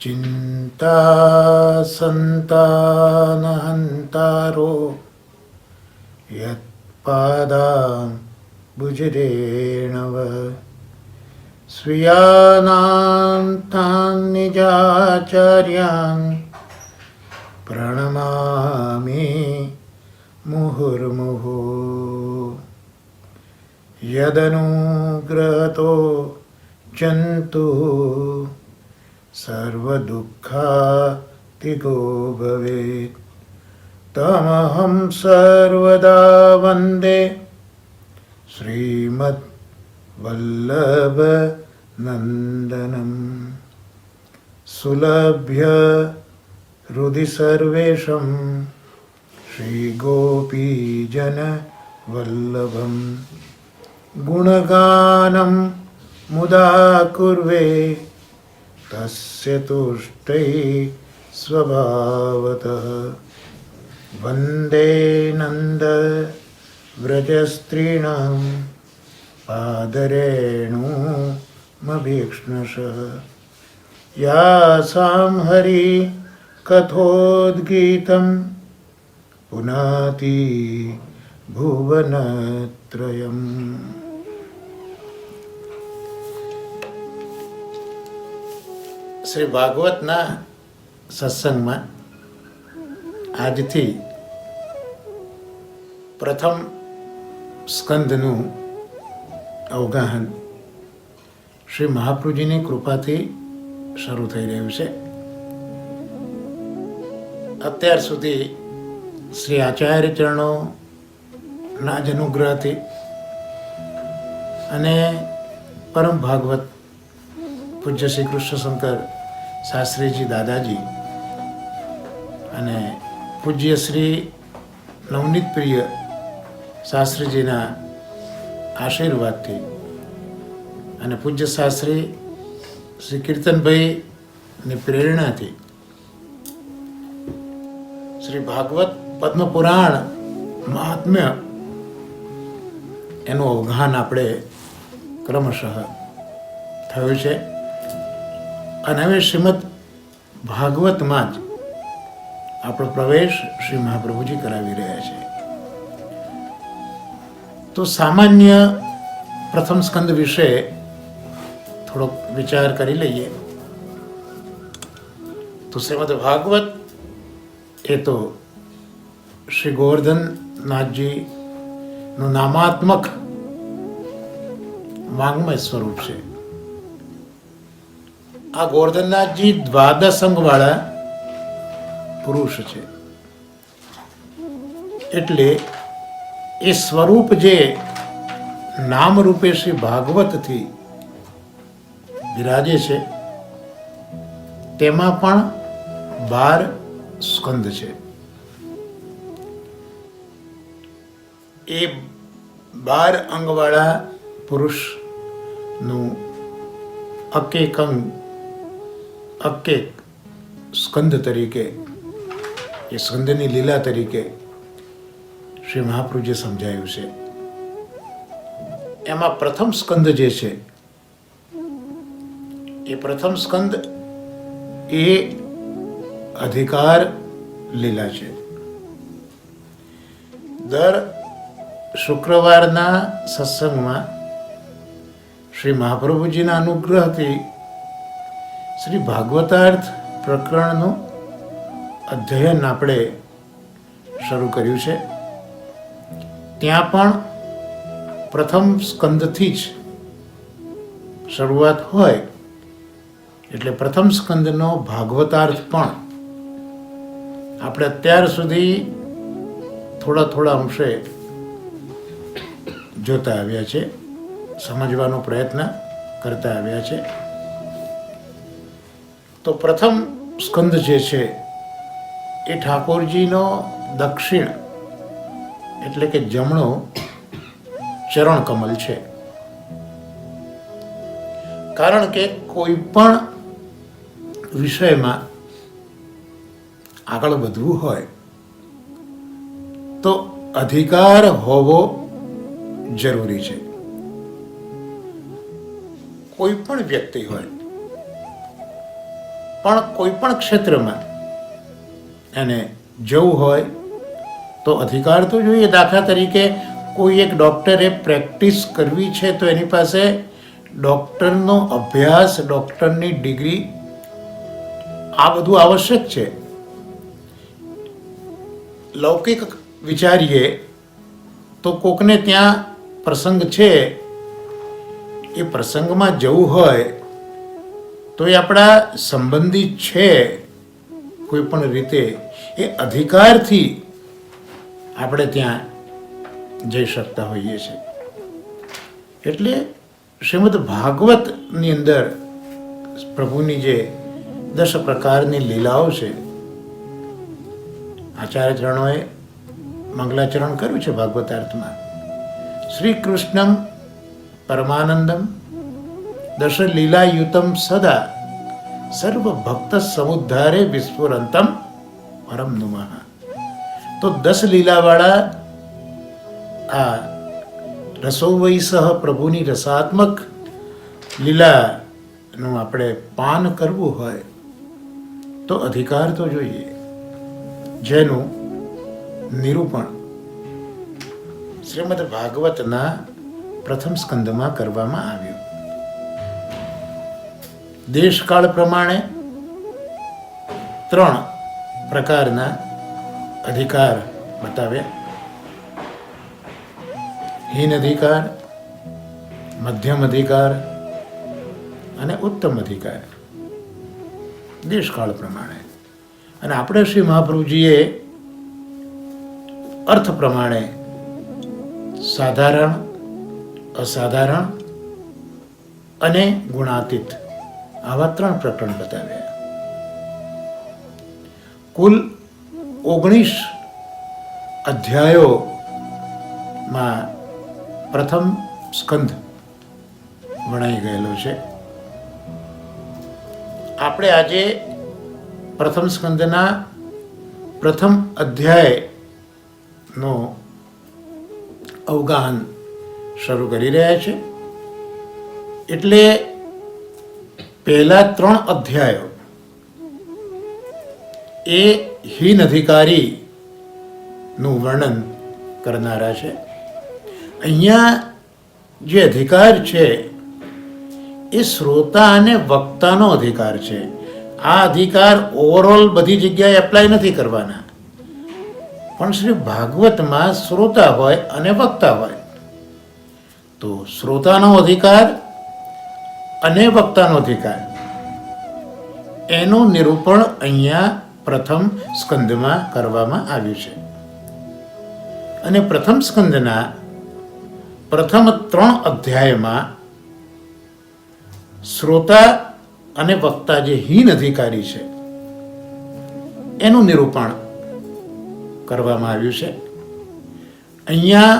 चिंता संतानहंतारो यत्पादां भुजरेणव स्वीयानां तान् निजाचार्यान् प्रणमामि मुहुर्मुहुः यदनुग्रहतो जन्तुः सर्वदुःखातिगो भवेत् तमहं सर्वदा वन्दे श्रीमद्वल्लभनन्दनं सुलभ्य हृदि सर्वेषां श्रीगोपीजनवल्लभं गुणगानं मुदा कुर्वे तस्य तुष्टै स्वभावतः वन्दे नन्दव्रजस्त्रीणां पादरेणुमभीक्ष्णशः यासां हरिकथोद्गीतं पुनाति भुवनत्रयम्. શ્રી ભાગવતના સત્સંગમાં આજથી પ્રથમ સ્કંદનું અવગાહન શ્રી મહાપ્રભુજીની કૃપાથી શરૂ થઈ રહ્યું છે. અત્યાર સુધી શ્રી આચાર્ય ચરણોના જ અનુગ્રહથી અને પરમ ભાગવત પૂજ્ય શ્રી કૃષ્ણશંકર શાસ્ત્રીજી દાદાજી અને પૂજ્ય શ્રી નવનીત પ્રિય શાસ્ત્રીજીના આશીર્વાદથી અને પૂજ્ય શાસ્ત્રી શ્રી કીર્તનભાઈની પ્રેરણાથી શ્રી ભાગવત પદ્મપુરાણ મહાત્મ્ય એનું અવગાહન આપણે ક્રમશઃ થયું છે. અને હવે શ્રીમદ ભાગવતમાં જ આપણો પ્રવેશ શ્રી મહાપ્રભુજી કરાવી રહ્યા છે. તો સામાન્ય પ્રથમ સ્કંદ વિશે થોડોક વિચાર કરી લઈએ. તો શ્રીમદ ભાગવત એ તો શ્રી ગોવર્ધનનાથજીનું નામાત્મક વાંગ્મય સ્વરૂપ છે. આ ગોવર્ધનનાથજી દ્વાદશ અંગવાળા પુરુષ છે. એટલે એ સ્વરૂપ જે નામ રૂપે શ્રી ભાગવતથી બિરાજે છે તેમાં પણ 12 સ્કંદ છે. એ 12 અંગવાળા પુરુષનું અકેક અંગ અકેક સ્કંદ તરીકે એ સ્કંદની લીલા તરીકે શ્રી મહાપ્રભુજીએ સમજાયું છે. એમાં પ્રથમ સ્કંદ જે છે એ પ્રથમ સ્કંદ એ અધિકાર લીલા છે. દર શુક્રવારના સત્સંગમાં શ્રી મહાપ્રભુજીના અનુગ્રહથી શ્રી ભાગવતાર્થ પ્રકરણનું અધ્યયન આપણે શરૂ કર્યું છે. ત્યાં પણ પ્રથમ સ્કંદથી જ શરૂઆત હોય એટલે પ્રથમ સ્કંદનો ભાગવતાર્થ પણ આપણે અત્યાર સુધી થોડા અંશે જોતા આવ્યા છે, સમજવાનો પ્રયત્ન કરતા આવ્યા છે. તો પ્રથમ સ્કંદ જે છે એ ઠાકોરજીનો દક્ષિણ એટલે કે જમણો ચરણ કમલ છે. કારણ કે કોઈ પણ વિષયમાં આગળ વધવું હોય તો અધિકાર હોવો જરૂરી છે. કોઈ પણ વ્યક્તિ હોય પણ કોઈ પણ ક્ષેત્રમાં એને જવું હોય તો અધિકાર તો જોઈએ. દાખલા તરીકે કોઈ એક ડૉક્ટરે પ્રેક્ટિસ કરવી છે તો એની પાસે ડૉક્ટરનો અભ્યાસ, ડૉક્ટરની ડિગ્રી, આ બધું આવશ્યક છે. લૌકિક વિચારીએ તો કોકને ત્યાં પ્રસંગ છે, એ પ્રસંગમાં જવું હોય તો એ આપણા સંબંધી છે કોઈ પણ રીતે, એ અધિકારથી આપણે ત્યાં જઈ શકતા હોઈએ છીએ. એટલે શ્રીમદ ભાગવતની અંદર પ્રભુની જે 10 પ્રકારની લીલાઓ છે, આચાર્ય ચરણોએ મંગલાચરણ કર્યું છે ભાગવતાર્થમાં. શ્રી કૃષ્ણમ પરમાનંદમ દશ લીલાયુતમ સદા સર્વ ભક્ત સમુદ્ધારે વિસ્ફુરંતમ પરમ નુમઃ. તો 10 લીલાવાળા આ રસોવૈ સહ પ્રભુની રસાત્મક લીલાનું આપણે પાન કરવું હોય તો અધિકાર તો જોઈએ, જેનું નિરૂપણ શ્રીમદ ભાગવતના પ્રથમ સ્કંદમાં કરવામાં આવ્યું. દેશકાળ પ્રમાણે 3 પ્રકારના અધિકાર બતાવ્યા: હીન અધિકાર, મધ્યમ અધિકાર અને ઉત્તમ અધિકાર, દેશકાળ પ્રમાણે. અને આપણે શ્રી મહાપ્રભુજીએ અર્થ પ્રમાણે સાધારણ, અસાધારણ અને ગુણાતીત આવા 3 પ્રકરણ બતાવ્યા. કુલ 19 અધ્યાયોમાં પ્રથમ સ્કંદ વણાઈ ગયેલો છે. આપણે આજે પ્રથમ સ્કંદના પ્રથમ અધ્યાયનો અવગાહન શરૂ કરી રહ્યા છે. એટલે પહેલા 3 અધ્યાયો એ હીન અધિકારીનું વર્ણન કરનારા છે. અહીંયા જે અધિકાર છે એ શ્રોતા અને વક્તાનો અધિકાર છે. આ અધિકાર ઓવરઓલ બધી જગ્યાએ એપ્લાય નથી કરવાના, પણ શ્રી ભાગવતમાં શ્રોતા હોય અને વક્તા હોય તો શ્રોતાનો અધિકાર અને વક્તાનો અધિકાર એનું નિરૂપણ અહીંયા પ્રથમ સ્કંદમાં કરવામાં આવ્યું છે. અને પ્રથમ સ્કંદના પ્રથમ 3 અધ્યાયમાં શ્રોતા અને વક્તા જે હીન અધિકારી છે એનું નિરૂપણ કરવામાં આવ્યું છે. અહીંયા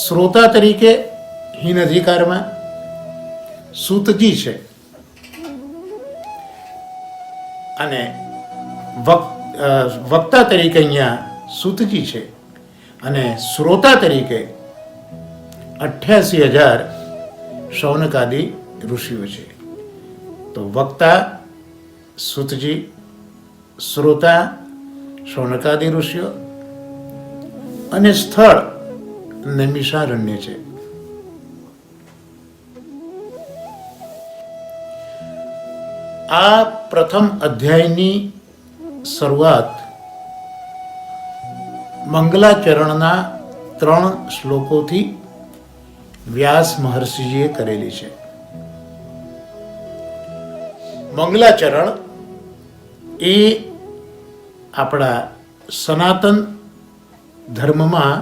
શ્રોતા તરીકે હીન અધિકારમાં સૂતજી છે અને વક્તા તરીકે અહીંયા સૂતજી છે અને શ્રોતા તરીકે 88,000 શૌનકાદિ ઋષિઓ છે. તો વક્તા સૂતજી, શ્રોતા શૌનકાદિ ઋષિઓ અને સ્થળ નૈમિષારણ્ય છે. આ પ્રથમ અધ્યાયની શરૂઆત મંગલાચરણના 3 શ્લોકોથી વ્યાસ મહર્ષિજીએ કરેલી છે. મંગલાચરણ એ આપણા સનાતન ધર્મમાં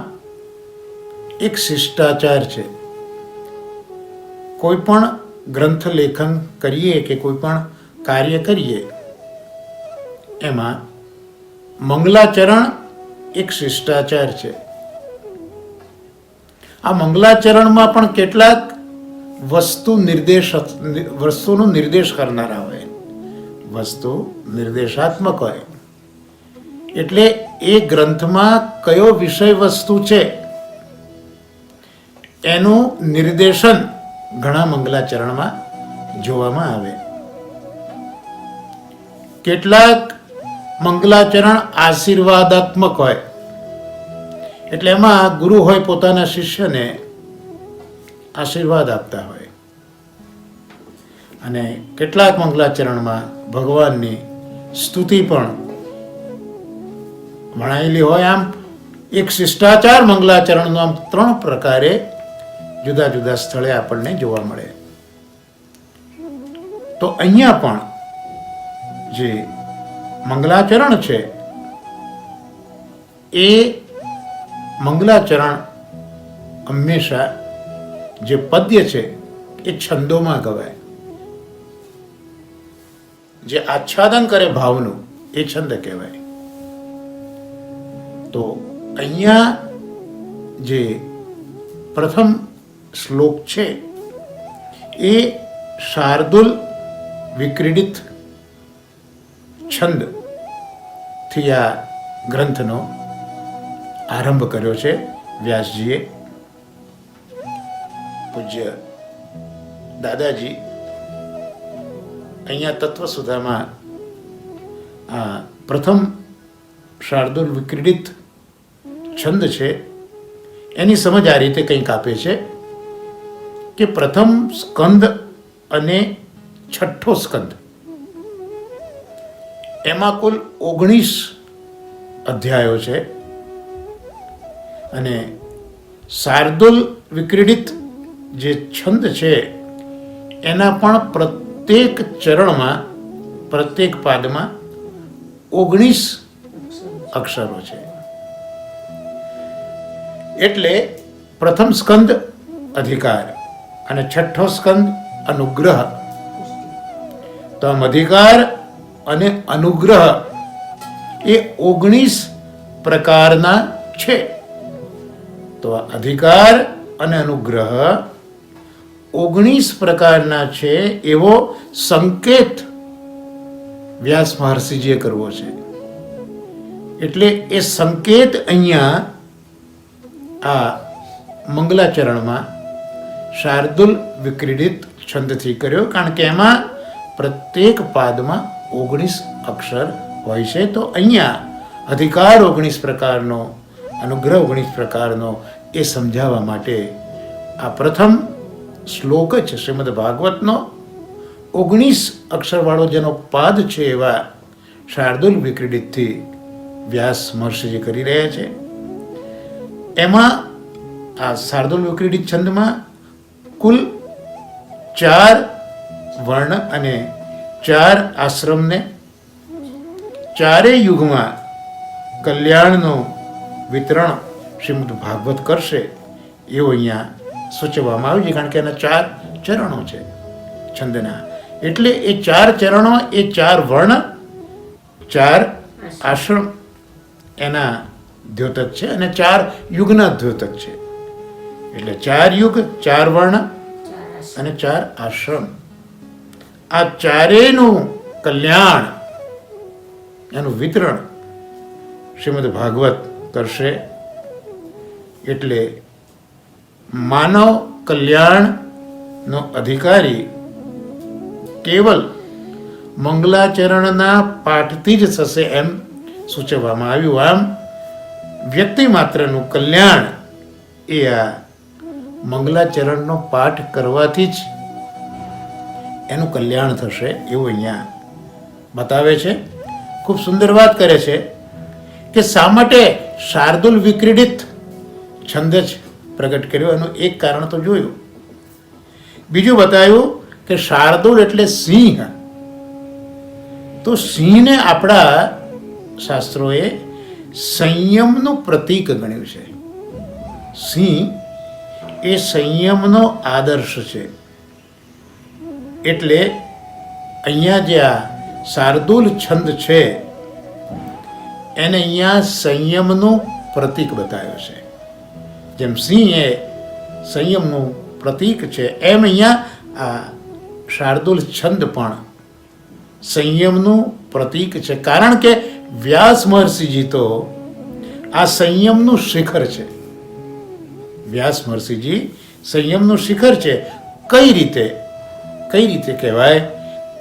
એક શિષ્ટાચાર છે. કોઈ પણ ગ્રંથ લેખન કરીએ કે કોઈ પણ કાર્ય કરીએ એમાં મંગલાચરણ એક શિષ્ટાચાર છે. આ મંગલાચરણમાં પણ કેટલાક વસ્તુનો નિર્દેશ કરનારા હોય, વસ્તુ નિર્દેશાત્મક હોય. એટલે એ ગ્રંથમાં કયો વિષય વસ્તુ છે એનું નિર્દેશન ઘણા મંગલાચરણમાં જોવામાં આવે. કેટલાક મંગલાચરણ આશીર્વાદાત્મક હોય, એટલે એમાં ગુરુ હોય પોતાના શિષ્યને આશીર્વાદ આપતા હોય, અને કેટલાક મંગલાચરણમાં ભગવાનની સ્તુતિ પણ ભણાયેલી હોય. આમ એક શિષ્ટાચાર મંગલાચરણનો આમ 3 પ્રકારે જુદા જુદા સ્થળે આપણને જોવા મળે. તો અહીંયા પણ જે મંગલાચરણ છે એ મંગલાચરણ હંમેશા જે પદ્ય છે એ છંદોમાં ગવાય. જે આચ્છાદન કરે ભાવનું એ છંદ કહેવાય. તો અહીંયા જે પ્રથમ શ્લોક છે એ શાર્દુલ વિક્રીડિત છંદ થી આ ગ્રંથનો આરંભ કર્યો છે વ્યાસજીએ. પૂજ્ય દાદાજી અહીંયા તત્વસુધામાં આ પ્રથમ શાર્દુલ વિક્રીડિત છંદ છે એની સમજ આ રીતે કંઈક આપે છે કે પ્રથમ સ્કંદ અને છઠ્ઠો સ્કંદ એમાં કુલ 19 અધ્યાયો છે, અને શાર્દુલ વિક્રીડિત જે છંદ છે એના પણ પ્રત્યેક ચરણમાં, પ્રત્યેક પાદમાં 19 અક્ષરો છે. એટલે પ્રથમ સ્કંદ અધિકાર અને છઠ્ઠો સ્કંદ અનુગ્રહ. તો આમ અધિકાર અને અનુગ્રહ એ 19 પ્રકારના છે. તો અધિકાર અને અનુગ્રહ 19 પ્રકારના છે એવો સંકેત વ્યાસ મહર્ષિજીએ કરવો છે. એટલે એ સંકેત અહીંયા આ મંગલાચરણમાં શાર્દુલ વિક્રીડિત છંદથી કર્યો, કારણ કે એમાં પ્રત્યેક પાદમાં 19 અક્ષર હોય છે. તો અહીંયા અધિકાર 19 પ્રકારનો, અનુગ્રહ 19 પ્રકારનો એ સમજાવવા માટે આ પ્રથમ શ્લોક જ શ્રીમદ ભાગવતનો 19 અક્ષરવાળો જેનો પાદ છે એવા શાર્દુલ વિક્રીડિતથી વ્યાસ મહર્ષિજી કરી રહ્યા છે. એમાં આ શાર્દુલ વિક્રીડિત છંદમાં કુલ 4 વર્ણ અને 4 આશ્રમને ચારેય યુગમાં કલ્યાણનું વિતરણ શ્રીમદ ભાગવત કરશે એવું અહીંયા સૂચવવામાં આવ્યું છે, કારણ કે એના 4 ચરણો છે છંદના. એટલે એ 4 ચરણો, એ 4 વર્ણ, 4 આશ્રમ એના દ્યોતક છે, અને 4 યુગના દ્યોતક છે. એટલે 4 યુગ, 4 વર્ણ અને 4 આશ્રમ, આ ચારેયનું કલ્યાણ, એનું વિતરણ શ્રીમદ ભાગવત કરશે. એટલે માનવ કલ્યાણનો અધિકારી કેવલ મંગલાચરણના પાઠથી જ થશે એમ સૂચવવામાં આવ્યું. આમ વ્યક્તિ માત્રનું કલ્યાણ એ આ મંગલાચરણનો પાઠ કરવાથી જ એનું કલ્યાણ થશે એવું અહીંયા બતાવે છે. ખૂબ સુંદર વાત કરે છે કે શા માટે શાર્દુલ વિક્રીડિત છંદ જ પ્રગટ કર્યો. એનું એક કારણ તો જોયું. બીજું બતાવ્યું કે શાર્દુલ એટલે સિંહ. તો સિંહને આપણા શાસ્ત્રોએ સંયમનું પ્રતીક ગણ્યું છે. સિંહ એ સંયમનો આદર્શ છે. એટલે અહીંયા જે આ શાર્દુલ છંદ છે એને અહીંયા સંયમનું પ્રતીક બતાવ્યો છે. જેમ સિંહ એ સંયમનું પ્રતીક છે, એમ અહીંયા આ શાર્દુલ છંદ પણ સંયમનું પ્રતીક છે. કારણ કે વ્યાસ મહર્ષિજી તો આ સંયમનું શિખર છે. વ્યાસ મહર્ષિજી સંયમનું શિખર છે. કઈ રીતે કહેવાય?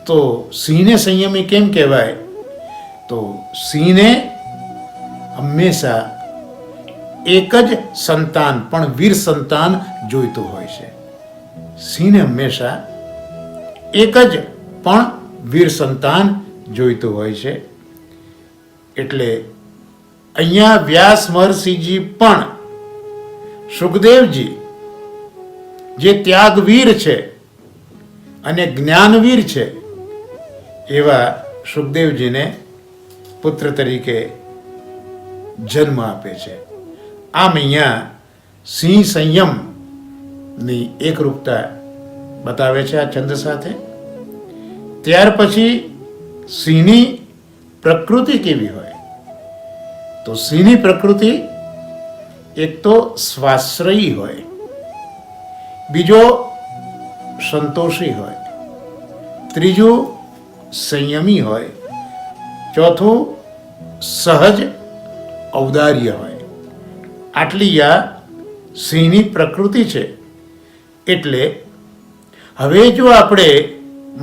તો સિંહને સંયમી કેમ કહેવાય? તો સિંહને હંમેશા એક જ સંતાન પણ વીર સંતાન જોઈતું હોય છે. સિંહને હંમેશા એક જ પણ વીર સંતાન જોઈતું હોય છે. એટલે અહીંયા વ્યાસ મહર્ષિજી પણ સુખદેવજી જે ત્યાગવીર છે અને જ્ઞાનવીર છે એવા સુખદેવજીને પુત્ર તરીકે જન્મ આપે છે. આમ અહીંયા સિંહ સંયમની એકરૂપતા બતાવે છે આ છંદ સાથે. ત્યાર પછી સિંહની પ્રકૃતિ કેવી હોય? તો સિંહની પ્રકૃતિ એક તો સ્વાશ્રયી હોય, બીજો સંતોષી હોય, ત્રીજું સંયમી હોય, ચોથું સહજ ઔદાર્ય હોય. આટલી આ સિંહની પ્રકૃતિ છે. એટલે હવે જો આપણે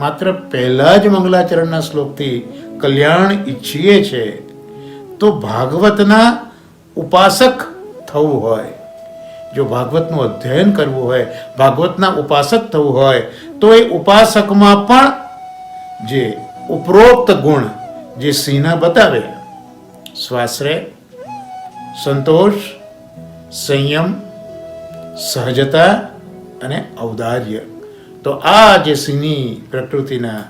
માત્ર પહેલા જ મંગલાચરણના શ્લોકથી કલ્યાણ ઈચ્છીએ છીએ તો ભાગવતના ઉપાસક થવું હોય, જો ભાગવતનું અધ્યયન કરવું હોય, ભાગવતના ઉપાસક થવું હોય તો એ ઉપાસકમાં પણ જે ઉપરોક્ત ગુણ જે સિંહના બતાવે, સ્વાશ્રય, સંતોષ, સંયમ, સહજતા અને ઔદાર્ય, તો આ જે સિંહની પ્રકૃતિના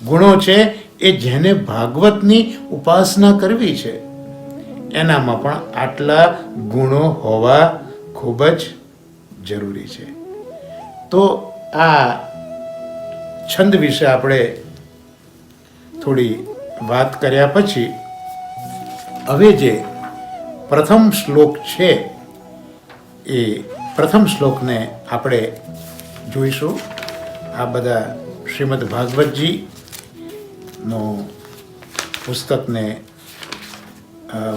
ગુણો છે એ જેને ભાગવતની ઉપાસના કરવી છે એનામાં પણ આટલા ગુણો હોવા ખૂબ જ જરૂરી છે. તો આ છંદ વિશે આપણે થોડી વાત કર્યા પછી હવે જે પ્રથમ શ્લોક છે એ પ્રથમ શ્લોકને આપણે જોઈશું. આ બધા શ્રીમદ ભાગવતજીનો પુસ્તકને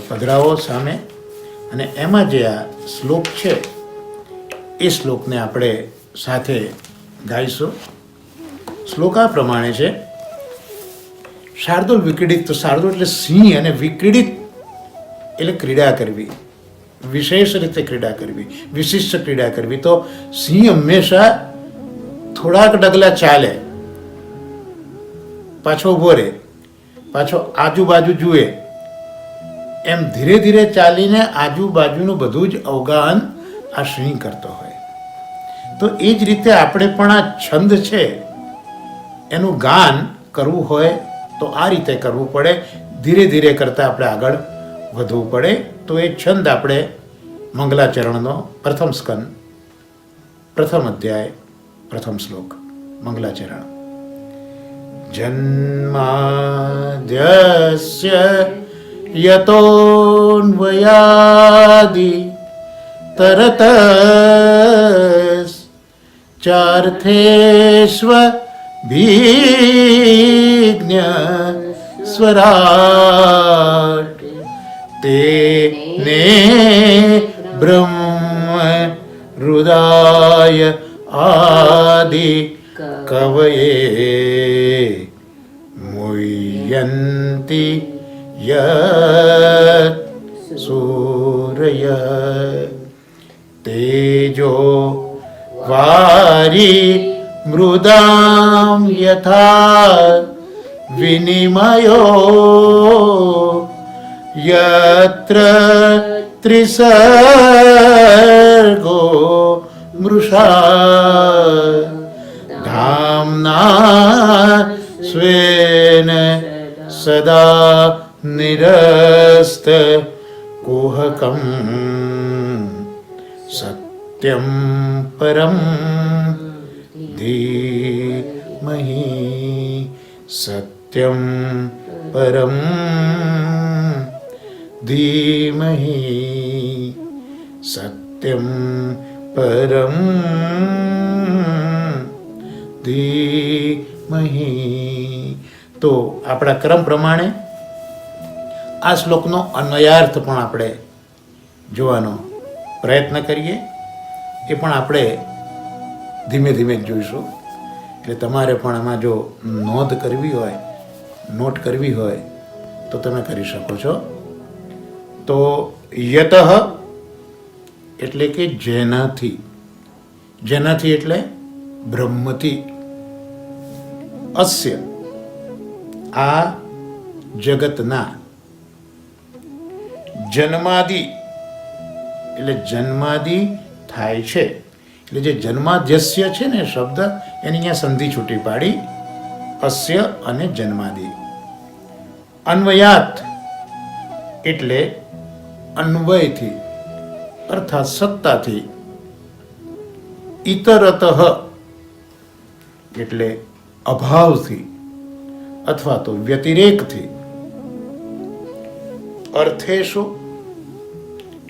પધરાવો સામે, અને એમાં જે આ શ્લોક છે એ શ્લોકને આપણે સાથે ગાઈશું. શ્લોક આ પ્રમાણે છે: શાર્દુલ વિક્રીડિત. તો શાર્દુલ એટલે સિંહ, અને વિક્રીડિત એટલે ક્રીડા કરવી, વિશેષ રીતે ક્રીડા કરવી, વિશિષ્ટ ક્રીડા કરવી. તો સિંહ હંમેશા થોડાક ડગલા ચાલે, પાછો ઊભો રહે, પાછો આજુબાજુ જુએ, એમ ધીરે ધીરે ચાલીને આજુબાજુનું બધું જ અવગાહન આ સિંહ કરતો હોય. તો એ જ રીતે આપણે પણ આ છંદ છે એનું ગાન કરવું હોય તો આ રીતે કરવું પડે, ધીરે ધીરે કરતાં આપણે આગળ વધવું પડે. તો એ છંદ આપણે મંગલાચરણનો પ્રથમ સ્કંદ, પ્રથમ અધ્યાય, પ્રથમ શ્લોક, મંગલાચરણ. જન્માદ્યસ્ય યતોન્વયાદિ તરતસ ચાર્થેષ્વ ભીજ્ઞ સ્વરાટ તેને બ્રહ્મ હૃદય આદિ કવયે મુહ્યન્તિ યત સૂરય તેજો વારી મૃદામ યથા વિનિમયો યત્ર ત્રિસર્ગો મૃષા ધામ્ના સ્વેન સદા નિરસ્ત કુહકમ સત્યમ પરમ ધીમહિ સત્યમ પરમ ધીમહિ સત્યમ પરમ ધીમહિ. તો આપણા ક્રમ પ્રમાણે આ શ્લોકનો અન્વયાર્થ પણ આપણે જોવાનો પ્રયત્ન કરીએ. એ પણ આપણે ધીમે ધીમે જોઈશું. એટલે તમારે પણ આમાં જો નોંધ કરવી હોય, નોટ કરવી હોય તો તો તમે કરી શકો છો. તો યતઃ એટલે કે જેનાથી, જેનાથી એટલે બ્રહ્મથી, અસ્ય આ જગતના, જન્માદિ એટલે જન્માદિ થાય છે, એટલે જે જન્માદ્યસ્ય છે ને શબ્દ એની અહીંયા સંધિ છૂટી પાડી, અસ્ય અને જન્માદિ. અન્વયાત એટલે અન્વયથી અર્થાત સત્તાથી, ઇતરતઃ એટલે અભાવથી અથવા તો વ્યતિરેકથી, અર્થેષુ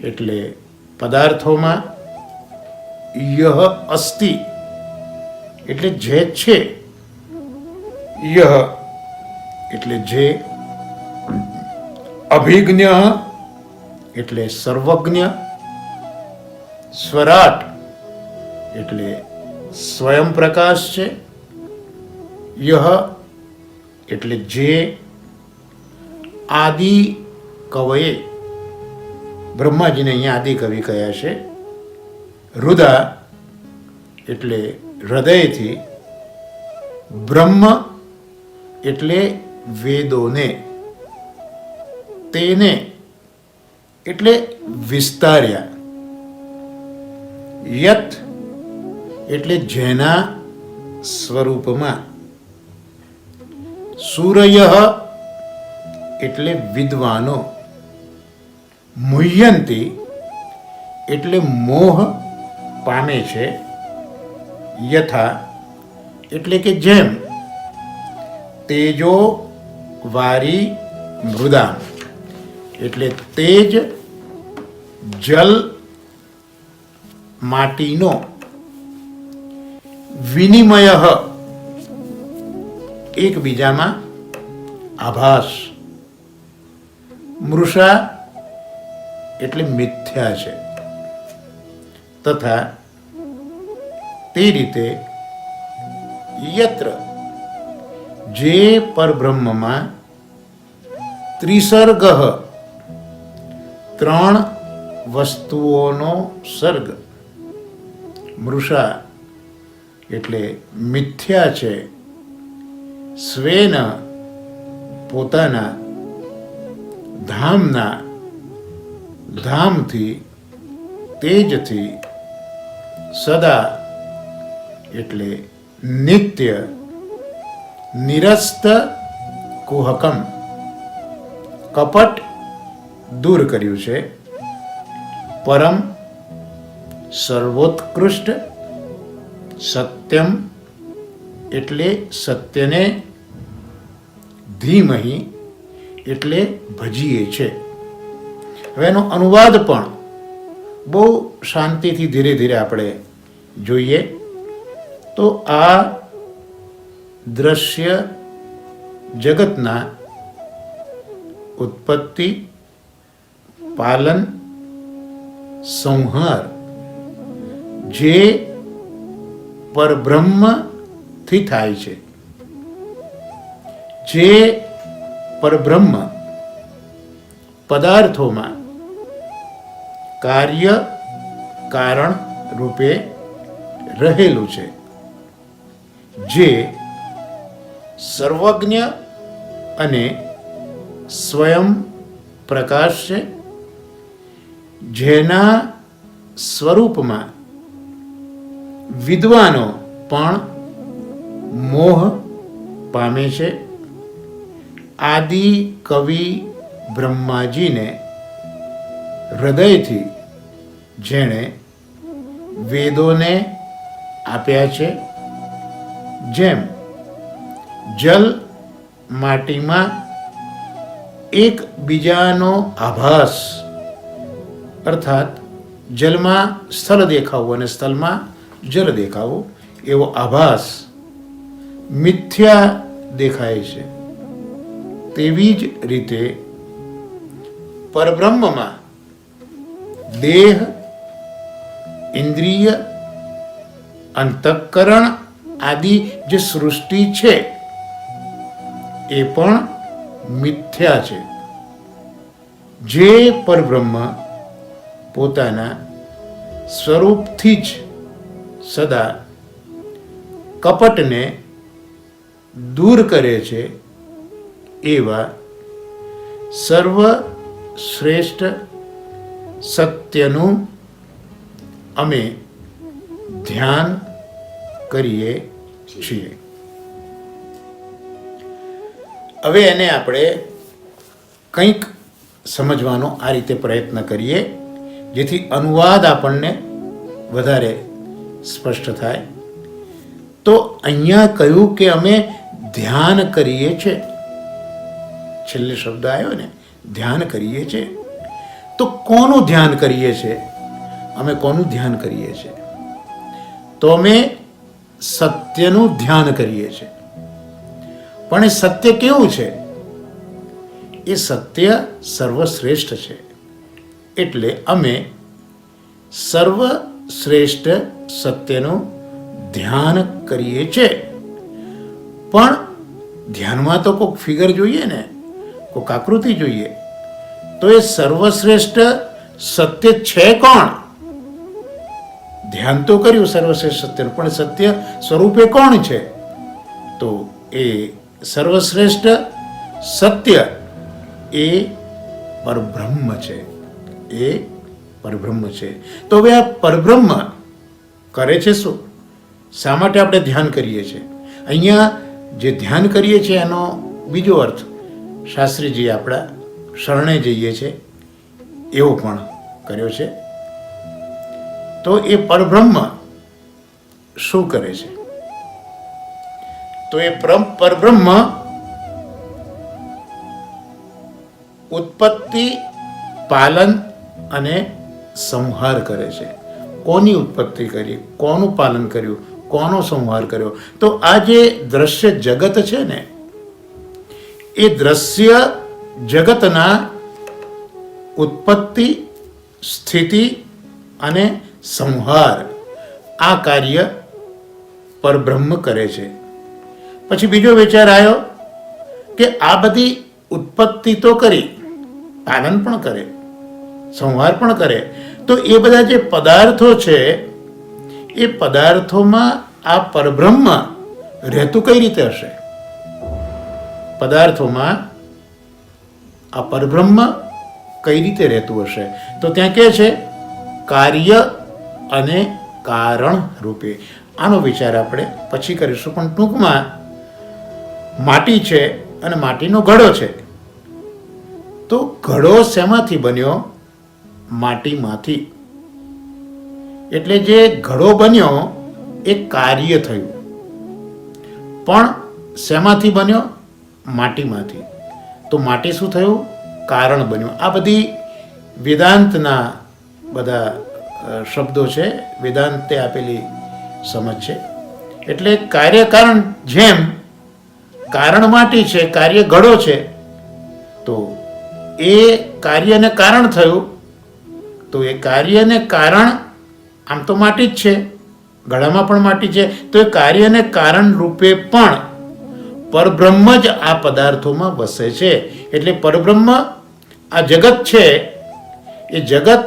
એટલે પદાર્થોમાં, યહ અસ્તિ એટલે જે છે, યહ એટલે જે, અભિજ્ઞ એટલે સર્વજ્ઞ, સ્વરાટ એટલે સ્વયં પ્રકાશ છે, યહ એટલે જે, આદિ કવયે બ્રહ્માજીને અહીંયા આદિ કવિ કહ્યા છે, હૃદા એટલે હૃદયથી, બ્રહ્મ એટલે વેદોને, તેને એટલે વિસ્તાર્યા, યત એટલે જેના સ્વરૂપમાં, સૂરય એટલે વિદ્વાનો, મુહ્યંતી એટલે મોહ પામે છે, યથા એટલે કે જેમ, તેજો વારી મૃદા એટલે તેજ જલ માટીનો, વિનિમય એકબીજામાં આભાસ, મૃષા એટલે મિથ્યા છે, તથા તે રીતે યત્ર જે પરબ્રહ્મમાં, ત્રિસર્ગ ત્રણ વસ્તુઓનો સર્ગ, મૃષા એટલે મિથ્યા છે, સ્વેન પોતાના, ધામના ધામથી, તેજથી, સદા એટલે નિત્ય, નિરસ્ત કુહકમ કપટ દૂર કર્યું છે, પરમ સર્વોત્કૃષ્ટ, સત્યમ એટલે સત્યને, ધીમહિ એટલે ભજીએ છે. હવે એનો અનુવાદ પણ બહુ શાંતિથી ધીરે ધીરે આપણે જોઈએ તો આ દ્રશ્ય જગતના ઉત્પત્તિ, પાલન, સંહાર જે પરબ્રહ્મથી થાય છે, જે પરબ્રહ્મ પદાર્થોમાં કાર્ય કારણ રૂપે રહેલું છે, જે સર્વજ્ઞ અને સ્વયં પ્રકાશ છે, જેના સ્વરૂપમાં વિદ્વાનો પણ મોહ પામે છે. આદિ કવિ બ્રહ્માજીને હૃદયથી જેણે વેદોને આપ્યા છે, જેમ જલ માટીમાં એકબીજાનો આભાસ અર્થાત જલમાં સ્થળ દેખાવું અને સ્થળમાં જલ દેખાવું એવો આભાસ મિથ્યા દેખાય છે, તેવી જ રીતે પરબ્રહ્મમાં દેહ, ઇન્દ્રિય, અંતઃકરણ આદિ જે સૃષ્ટિ છે એ પણ મિથ્યા છે. જે પરબ્રહ્મ પોતાના સ્વરૂપથી જ સદા કપટને દૂર કરે છે એવા સર્વશ્રેષ્ઠ સત્યનું અમે ધ્યાન કરીએ છીએ. હવે એને આપણે કંઈક સમજવાનો આ રીતે પ્રયત્ન કરીએ જેથી અનુવાદ આપણને વધારે સ્પષ્ટ થાય. તો અહીંયા કહ્યું કે અમે ધ્યાન કરીએ છીએ. છેલ્લે શબ્દ આવ્યો ને, ધ્યાન કરીએ છીએ. તો કોનું ધ્યાન કરીએ છીએ? અમે કોનું ધ્યાન કરીએ છીએ? તો અમે સત્યનું ધ્યાન કરીએ છીએ. પણ એ સત્ય કેવું છે? એ સત્ય સર્વશ્રેષ્ઠ છે. એટલે અમે સર્વશ્રેષ્ઠ સત્યનું ધ્યાન કરીએ છીએ. પણ ધ્યાનમાં તો કોઈક ફિગર જોઈએ ને, કોઈક આકૃતિ જોઈએ. તો એ સર્વશ્રેષ્ઠ સત્ય છે કોણ? ધ્યાન તો કર્યું સર્વશ્રેષ્ઠ સત્યનું, પણ સત્ય સ્વરૂપે કોણ છે? તો એ સર્વશ્રેષ્ઠ સત્ય એ પરબ્રહ્મ છે. એ પરબ્રહ્મ છે. તો હવે આ પરબ્રહ્મ કરે છે શું? શા માટે આપણે ધ્યાન કરીએ છીએ? અહીંયા જે ધ્યાન કરીએ છીએ એનો બીજો અર્થ શાસ્ત્રીજી આપણા શરણે જઈએ છે એવો પણ કર્યો છે. તો એ પરબ્રહ્મ શું કરે છે? તો એ પરબ્રહ્મ ઉત્પત્તિ, પાલન અને સંહાર કરે છે. કોની ઉત્પત્તિ કરી, કોનું પાલન કર્યું, કોનો સંહાર કર્યો? તો આ જે દ્રશ્ય જગત છે ને, એ દ્રશ્ય જગતના ઉત્પત્તિ, સ્થિતિ અને સંહાર આ કાર્ય પરબ્રહ્મ કરે છે. પછી બીજો વિચાર આવ્યો કે આ બધી ઉત્પત્તિ તો કરી, પાલન પણ કરે, સંહાર પણ કરે. તો એ બધા જે પદાર્થો છે એ પદાર્થોમાં આ પરબ્રહ્મ રહેતું કઈ રીતે હશે? પદાર્થોમાં આ પરબ્રહ્મ કઈ રીતે રહેતું હશે? તો ત્યાં કહે છે કાર્ય અને કારણ રૂપે. આનો વિચાર આપણે પછી કરીશું. પણ ટૂંકમાં માટી છે અને માટીનો ઘડો છે. તો ઘડો શેમાંથી બન્યો? માટીમાંથી. એટલે જે ઘડો બન્યો એ કાર્ય થયું. પણ શેમાંથી બન્યો? માટીમાંથી. તો માટી શું થયું? કારણ બન્યું. આ બધી વેદાંતના બધા શબ્દો છે, વેદાંતે આપેલી સમજ છે. એટલે કાર્ય કારણ, જેમ કારણ માટી છે, કાર્ય ઘડો છે, તો એ કાર્યને કારણ થયું. તો એ કાર્યને કારણ આમ તો માટી જ છે, ઘડામાં પણ માટી છે. તો એ કાર્યને કારણ રૂપે પણ પરબ્રહ્મ જ આ પદાર્થોમાં વસે છે. એટલે પરબ્રહ્મ આ જગત છે, એ જગત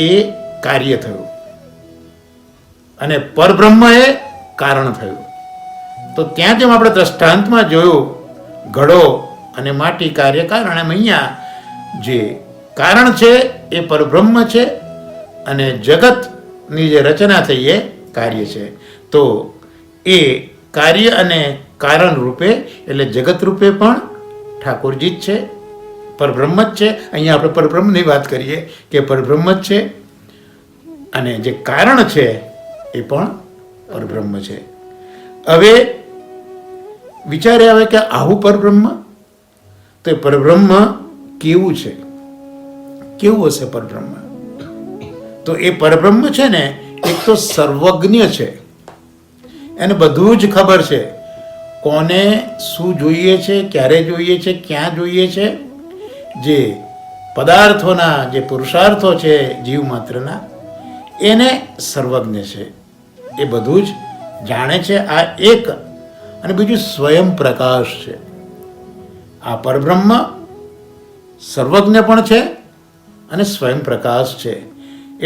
એ કાર્ય થયું અને પરબ્રહ્મ એ કારણ થયું. તો ત્યાં જેમ આપણે દ્રષ્ટાંતમાં જોયું ઘડો અને માટી કાર્ય કારણ, એમ અહીંયા જે કારણ છે એ પરબ્રહ્મ છે અને જગતની જે રચના થઈ એ કાર્ય છે. તો એ કાર્ય અને કારણ રૂપે એટલે જગત રૂપે પણ ઠાકોરજી જ છે, પરબ્રહ્મ જ છે. અહીંયા આપણે પરબ્રહ્મની વાત કરીએ કે પરબ્રહ્મ જ છે અને જે કારણ છે એ પણ પરબ્રહ્મ છે. હવે વિચારે આવે કે આવું પરબ્રહ્મ, તો એ પરબ્રહ્મ કેવું છે? કેવું હશે પરબ્રહ્મ? તો એ પરબ્રહ્મ છે ને, એક તો સર્વજ્ઞ છે, એને બધું જ ખબર છે. કોને શું જોઈએ છે, ક્યારે જોઈએ છે, ક્યાં જોઈએ છે. જે પદાર્થોના જે પુરુષાર્થો છે જીવ માત્રના, એને સર્વજ્ઞ છે, એ બધું જ જાણે છે. આ એક. અને બીજું સ્વયં પ્રકાશ છે. આ પરબ્રહ્મ સર્વજ્ઞ પણ છે અને સ્વયં પ્રકાશ છે.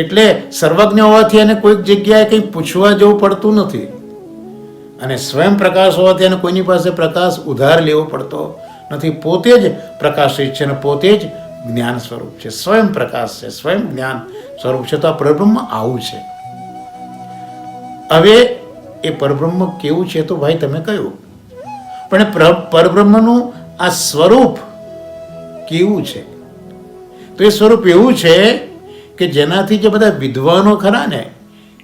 એટલે સર્વજ્ઞ હોવાથી એને કોઈક જગ્યાએ કંઈ પૂછવા જવું પડતું નથી, અને સ્વયં પ્રકાશ હોવાથી એને કોઈની પાસે પ્રકાશ ઉધાર લેવો પડતો નથી. પોતે જ પ્રકાશિત છે અને પોતે જ જ્ઞાન સ્વરૂપ છે, સ્વયં પ્રકાશ છે, સ્વયં જ્ઞાન સ્વરૂપ છે. તો આ પરબ્રહ્મ આવું છે. હવે એ પરબ્રહ્મ કેવું છે તો ભાઈ તમે કહ્યું, પણ પરબ્રહ્મનું આ સ્વરૂપ કેવું છે? તો એ સ્વરૂપ એવું છે કે જેનાથી જે બધા વિદ્વાનો ખરા ને,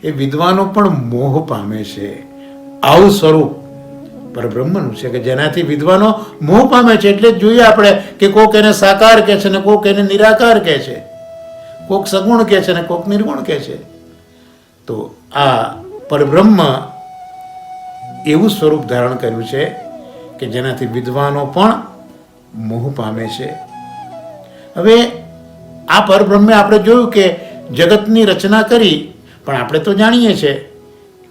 એ વિદ્વાનો પણ મોહ પામે છે. આવું સ્વરૂપ પરબ્રહ્મનું છે કે જેનાથી વિદ્વાનો મોહ પામે છે. એટલે જ જોઈએ આપણે કે કોક એને સાકાર કહે છે ને કોક એને નિરાકાર કહે છે, કોક સગુણ કહે છે ને કોક નિર્ગુણ કહે છે. તો આ પરબ્રહ્મ એવું સ્વરૂપ ધારણ કર્યું છે કે જેનાથી વિદ્વાનો પણ મોહ પામે છે. હવે આ પરબ્રહ્મે આપણે જોયું કે જગતની રચના કરી, પણ આપણે તો જાણીએ છીએ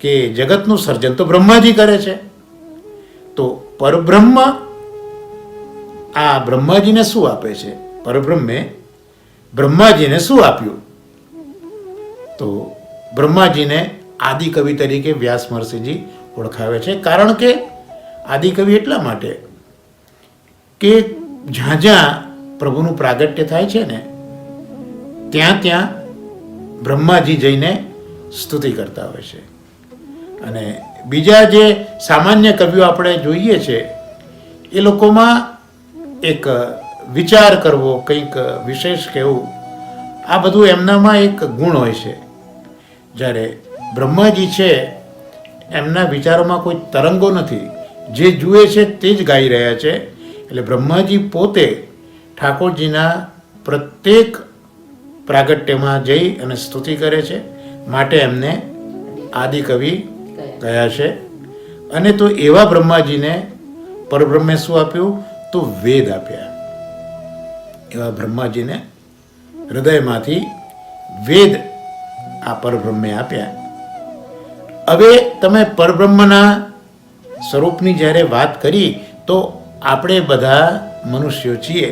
કે જગતનું સર્જન તો બ્રહ્માજી કરે છે. તો પરબ્રહ્મ આ બ્રહ્માજીને શું આપે છે? પરબ્રહ્મે બ્રહ્માજીને શું આપ્યું? તો બ્રહ્માજીને આદિકવિ તરીકે વ્યાસ મહર્ષિજી ઓળખાવે છે. કારણ કે આદિકવિ એટલા માટે કે જ્યાં જ્યાં પ્રભુનું પ્રાગટ્ય થાય છે ને, ત્યાં ત્યાં બ્રહ્માજી જઈને સ્તુતિ કરતા હોય છે. અને બીજા જે સામાન્ય કવિઓ આપણે જોઈએ છે, એ લોકોમાં એક વિચાર કરવો, કંઈક વિશેષ કહેવું, આ બધું એમનામાં એક ગુણ હોય છે. જ્યારે બ્રહ્માજી છે એમના વિચારોમાં કોઈ તરંગો નથી, જે જુએ છે તે જ ગાઈ રહ્યા છે. એટલે બ્રહ્માજી પોતે ઠાકોરજીના પ્રત્યેક પ્રાગટ્યમાં જઈ અને સ્તુતિ કરે છે, માટે એમને આદિકવિ કહ્યા છે. અને તો એવા બ્રહ્માજીને પરબ્રહ્મે શું આપ્યું? તો વેદ આપ્યા. એવા બ્રહ્માજીને હૃદયમાંથી વેદ આ પરબ્રહ્મે આપ્યા. હવે તમે પરબ્રહ્મના સ્વરૂપની જ્યારે વાત કરી, તો આપણે બધા મનુષ્યો છીએ,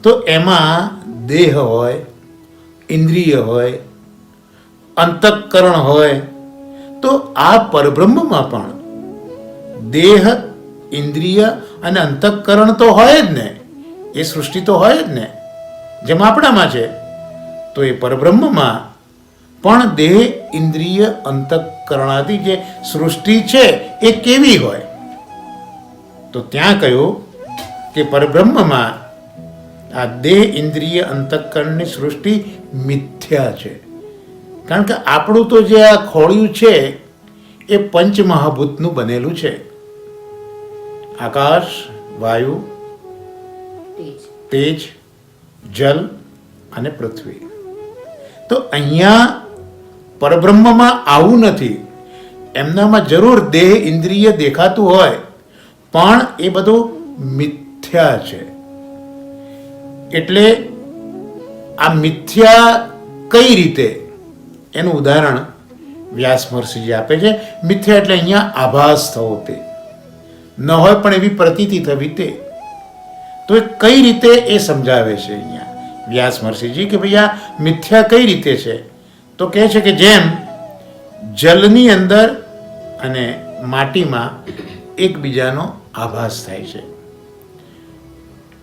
તો એમાં દેહ હોય, ઇન્દ્રિય હોય, અંતઃકરણ હોય. તો આ પરબ્રહ્મમાં પણ દેહ, ઇન્દ્રિય અને અંતઃકરણ તો હોય જ ને. એ સૃષ્ટિ તો હોય જ ને, જેમ આપણામાં છે. તો એ પરબ્રહ્મમાં પણ દેહ, ઇન્દ્રિય, અંતઃકરણાદી જે સૃષ્ટિ છે એ કેવી હોય? તો ત્યાં કહ્યું કે પરબ્રહ્મમાં આ દેહ, ઇન્દ્રિય, અંતઃકરણની સૃષ્ટિ મિથ્યા છે. કારણ કે આપણું તો જે આ ખોળિયું છે એ પંચમહાભૂતનું બનેલું છે: આકાશ, વાયુ, તેજ, જલ અને પૃથ્વી. તો અહીંયા પરબ્રહ્મમાં આવું નથી. એમનામાં જરૂર દેહ, ઇન્દ્રિય દેખાતું હોય, પણ એ બધું મિથ્યા છે. એટલે આ મિથ્યા કઈ રીતે, એનું ઉદાહરણ વ્યાસ મહર્ષિજી આપે છે. મિથ્યા એટલે અહીંયા આભાસ થવો, તે ન હોય પણ એવી પ્રતીતિ થવી, તે. તો એ કઈ રીતે એ સમજાવે છે અહીંયા વ્યાસ મહર્ષિજી કે ભાઈ આ મિથ્યા કઈ રીતે છે? તો કહે છે કે જેમ જલની અંદર અને માટીમાં એકબીજાનો આભાસ થાય છે.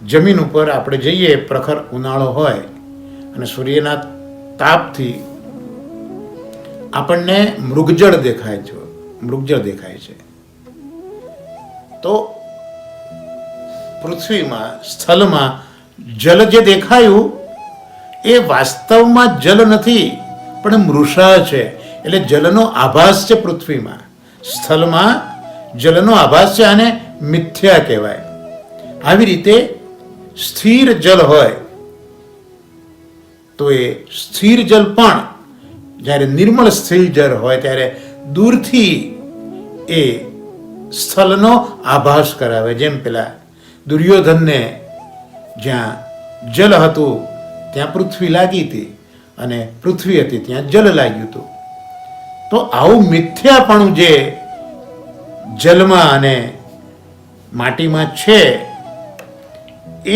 જમીન ઉપર આપણે જઈએ, પ્રખર ઉનાળો હોય અને સૂર્યના તાપથી આપણને મૃગજળ દેખાય છે, મૃગજળ દેખાય છે. તો પૃથ્વીમાં, સ્થળમાં જલ જે દેખાયું એ વાસ્તવમાં જલ નથી, પણ મૃષા છે. એટલે જલનો આભાસ છે પૃથ્વીમાં, સ્થળમાં જલનો આભાસ છે. આને મિથ્યા કહેવાય. આવી રીતે સ્થિર જલ હોય તો એ સ્થિર જલ પણ જ્યારે નિર્મળ સ્થિર જળ હોય ત્યારે દૂરથી એ સ્થળનો આભાસ કરાવે. જેમ પેલા દુર્યોધનને જ્યાં જલ હતું ત્યાં પૃથ્વી લાગી હતી, અને પૃથ્વી હતી ત્યાં જલ લાગ્યું હતું. તો આવું મિથ્યાપણું જે જલમાં અને માટીમાં છે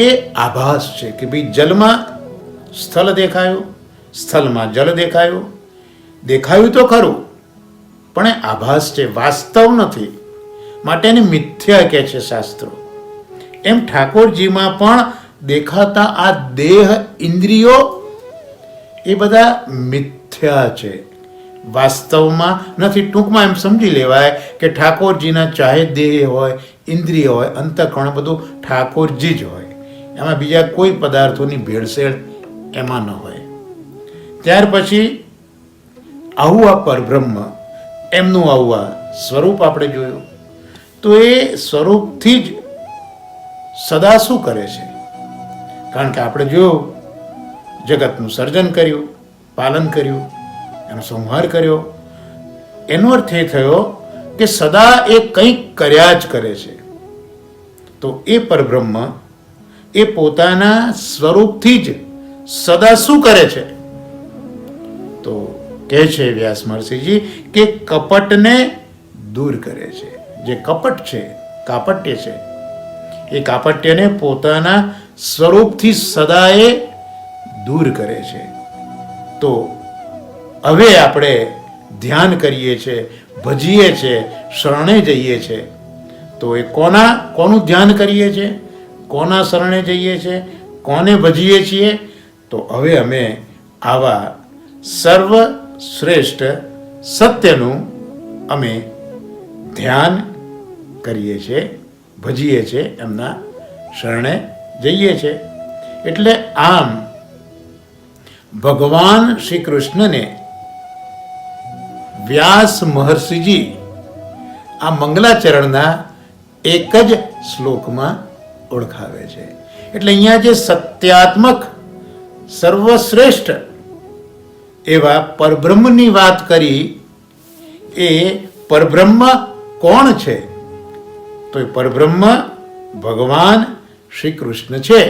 એ આભાસ છે કે ભાઈ જલમાં સ્થળ દેખાયું, સ્થળમાં જલ દેખાયું. દેખાયું તો ખરું, પણ એ આભાસ છે, વાસ્તવ નથી, માટે એને મિથ્યા કહે છે શાસ્ત્રો. એમ ઠાકોરજીમાં પણ દેખાતા આ દેહ, ઇન્દ્રિયો એ બધા મિથ્યા છે, વાસ્તવમાં નથી. ટૂંકમાં એમ સમજી લેવાય કે ઠાકોરજીના ચાહે દેહ હોય, ઇન્દ્રિય હોય, અંતઃકરણ બધું ઠાકોરજી જ હોય, એમાં બીજા કોઈ પદાર્થોની ભેળસેળ એમાં ન હોય. ત્યાર પછી આવું આ પરબ્રહ્મ, એમનું આવું આ સ્વરૂપ આપણે જોયું. તો એ સ્વરૂપથી જ સદા શું કરે છે? કારણ કે આપણે જોયું, જગતનું સર્જન કર્યું, પાલન કર્યું, એનો સંહાર કર્યો. એનો અર્થ એ થયો કે સદા એ કંઈક કર્યા જ કરે છે. તો એ પરબ્રહ્મ એ પોતાના સ્વરૂપથી જ સદા શું કરે છે? તો કહે છે વ્યાસ મહર્ષિજી કે કપટને દૂર કરે છે. જે કપટ છે, કાપટ્ય છે, એ કાપટ્યને પોતાના સ્વરૂપથી સદાએ દૂર કરે છે. તો હવે આપણે ધ્યાન કરીએ છીએ, ભજીએ છીએ, શરણે જઈએ છીએ. તો એ કોનું ધ્યાન કરીએ છીએ, કોના શરણે જઈએ છીએ, કોને ભજીએ છીએ? તો હવે અમે આવા સર્વશ્રેષ્ઠ સત્યનું અમે ધ્યાન કરીએ છીએ, ભજીએ છીએ, એમના શરણે જઈએ છીએ. એટલે આમ ભગવાન શ્રી કૃષ્ણને વ્યાસ મહર્ષિજી આ મંગલાચરણના એક જ શ્લોકમાં ઓળખાવે છે. એટલે અહીંયા જે સત્યાત્મક સર્વશ્રેષ્ઠ એવા પરબ્રહ્મની વાત કરી, એ પરબ્રહ્મ કોણ છે? તો એ પરબ્રહ્મ ભગવાન શ્રી કૃષ્ણ છે.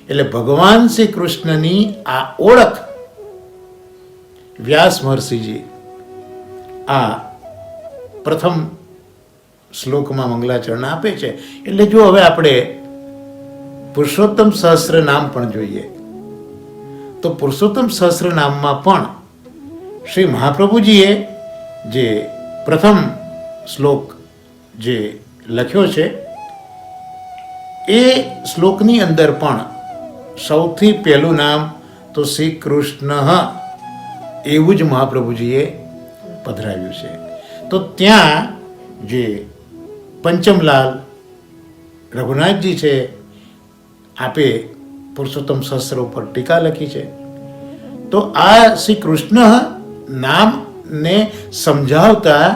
એટલે ભગવાન શ્રી કૃષ્ણની આ ઓળખ વ્યાસ મહર્ષિજી આ પ્રથમ શ્લોકમાં મંગલાચરણ આપે છે. એટલે જો હવે આપણે પુરુષોત્તમ સહસ્ર નામ પણ જોઈએ, તો પુરુષોત્તમ સહસ્ર નામમાં પણ શ્રી મહાપ્રભુજીએ જે પ્રથમ શ્લોક જે લખ્યો છે, એ શ્લોકની અંદર પણ સૌથી પહેલું નામ તો શ્રી કૃષ્ણ એવું જ મહાપ્રભુજીએ પધરાવ્યું છે. તો ત્યાં જે પંચમલાલ રઘુનાથજી છે, આપે પુરુષોત્તમ સહસ્ર ઉપર ટીકા લખી છે. તો આ શ્રી કૃષ્ણ નામને સમજાવતા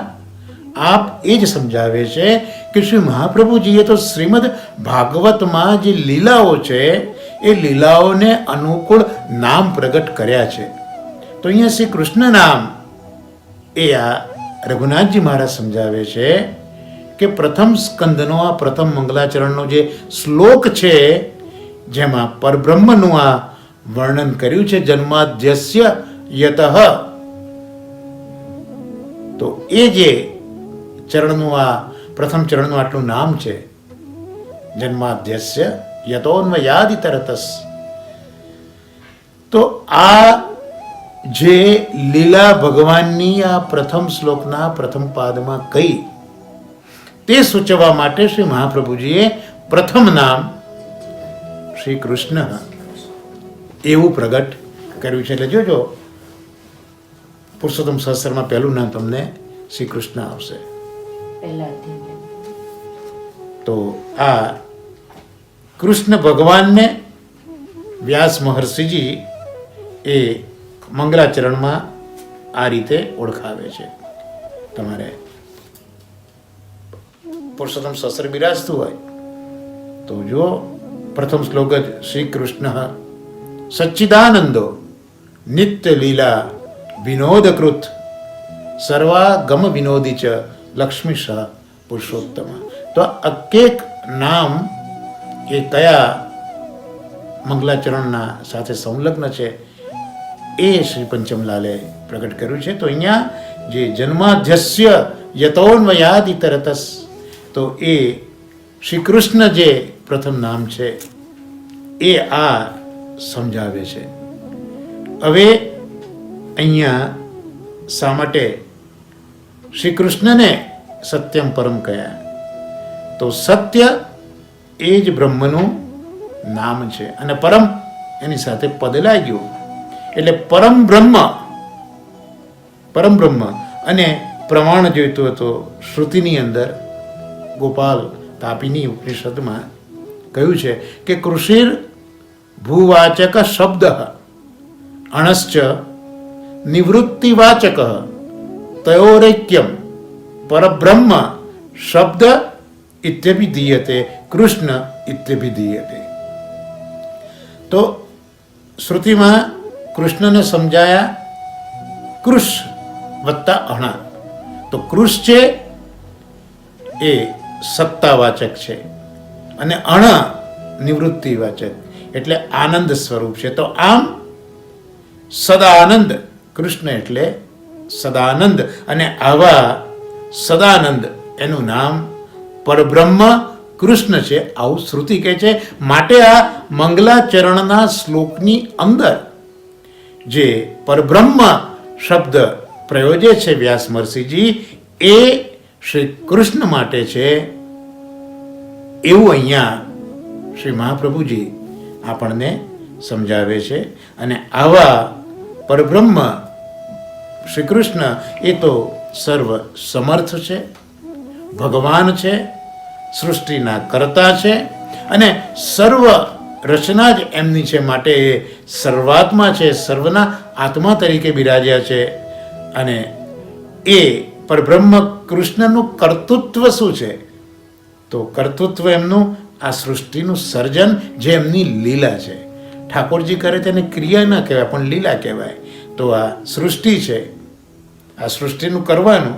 આપ એ જ સમજાવે છે કે શ્રી મહાપ્રભુજીએ તો શ્રીમદ ભાગવતમાં જે લીલાઓ છે, એ લીલાઓને અનુકૂળ નામ પ્રગટ કર્યા છે. તો અહીંયા શ્રી કૃષ્ણ નામ એ આ રઘુનાથજી મહારાજ સમજાવે છે કે પ્રથમ સ્કંદનો આ પ્રથમ મંગલાચરણનો જે શ્લોક છે, જેમાં પરબ્રહ્મનું આ વર્ણન કર્યું છે, જન્માદ્યસ્ય યતઃ. તો એ જે ચરણનું આ પ્રથમ ચરણનું આટલું નામ છે, જન્માદ્યસ્ય યતોન્મયાદિતરતસ. તો આ જે લીલા ભગવાનની આ પ્રથમ શ્લોકના પ્રથમ પાદમાં કઈ, તે સૂચવવા માટે શ્રી મહાપ્રભુજીએ પ્રથમ નામ શ્રી કૃષ્ણ એવું પ્રગટ કર્યું છે. એટલે જોજો, પુરુષોત્તમ સહસ્રમાં પહેલું નામ તમને શ્રી કૃષ્ણ આવશે. તો આ કૃષ્ણ ભગવાનને વ્યાસ મહર્ષિજી એ મંગલાચરણમાં આ રીતે ઓળખાવે છે. તમારે પુરુષોત્તમ સહસ્ર બિરાજતું હોય તો જો પ્રથમ શ્લોક જ શ્રી કૃષ્ણ સચ્ચિદાનંદો નિત્ય લીલા વિનોદકૃત સર્વાગમ વિનોદી ચ લક્ષ્મી શાહ પુરુષોત્તમ. તો અકેક નામ એ કયા મંગલાચરણના સાથે સંલગ્ન છે, એ શ્રી પંચમલાલે પ્રગટ કર્યું છે. તો અહીંયા જે જન્માધ્યસ્ય યતોન્મયાદિતરતસ, તો એ શ્રી કૃષ્ણ જે પ્રથમ નામ છે, એ આ સમજાવે છે. હવે અહીંયા શા માટે શ્રી કૃષ્ણને સત્યમ પરમ કહ્યા? તો સત્ય એ જ બ્રહ્મનું નામ છે અને પરમ એની સાથે પદ લાગ્યું એટલે પરમ બ્રહ્મ અને પ્રમાણ જોઈતું હતું શ્રુતિની અંદર ગોપાલ તાપીની ઉપનિષદમાં કહ્યું છે કે કૃષિર ભૂવાચક શબ્દ અણશ્ચ નિવૃત્તિવાચક તયોરૈક્યમ પરબ્રહ્મ શબ્દ ઇત્યભિધીયતે કૃષ્ણ ઇત્યભિધીયતે. તો શ્રુતિમાં કૃષ્ણને સમજાયા કૃષ વત્તા અણા. તો કૃષ છે એ સત્તાવાચક છે અને અણ નિવૃત્તિવાચક એટલે આનંદ સ્વરૂપ છે. તો આમ સદાનંદ કૃષ્ણ એટલે સદાનંદ અને આવા સદાનંદ એનું નામ પરબ્રહ્મ કૃષ્ણ છે આવું શ્રુતિ કહે છે. માટે આ મંગલાચરણના શ્લોકની અંદર જે પરબ્રહ્મ શબ્દ પ્રયોજે છે વ્યાસ મહર્ષિજી એ શ્રી કૃષ્ણ માટે છે એવું અહીંયા શ્રી મહાપ્રભુજી આપણને સમજાવે છે. અને આવા પરબ્રહ્મ શ્રી કૃષ્ણ એ તો સર્વ સમર્થ છે, ભગવાન છે, સૃષ્ટિના કર્તા છે અને સર્વ રચના જ એમની છે. માટે એ સર્વાત્મા છે, સર્વના આત્મા તરીકે બિરાજ્યા છે. અને એ પરબ્રહ્મ કૃષ્ણનું કર્તૃત્વ શું છે? તો કર્તૃત્વ એમનું આ સૃષ્ટિનું સર્જન જે એમની લીલા છે. ઠાકોરજી કરે તેને ક્રિયા ન કહેવાય પણ લીલા કહેવાય. તો આ સૃષ્ટિ છે, આ સૃષ્ટિનું કરવાનું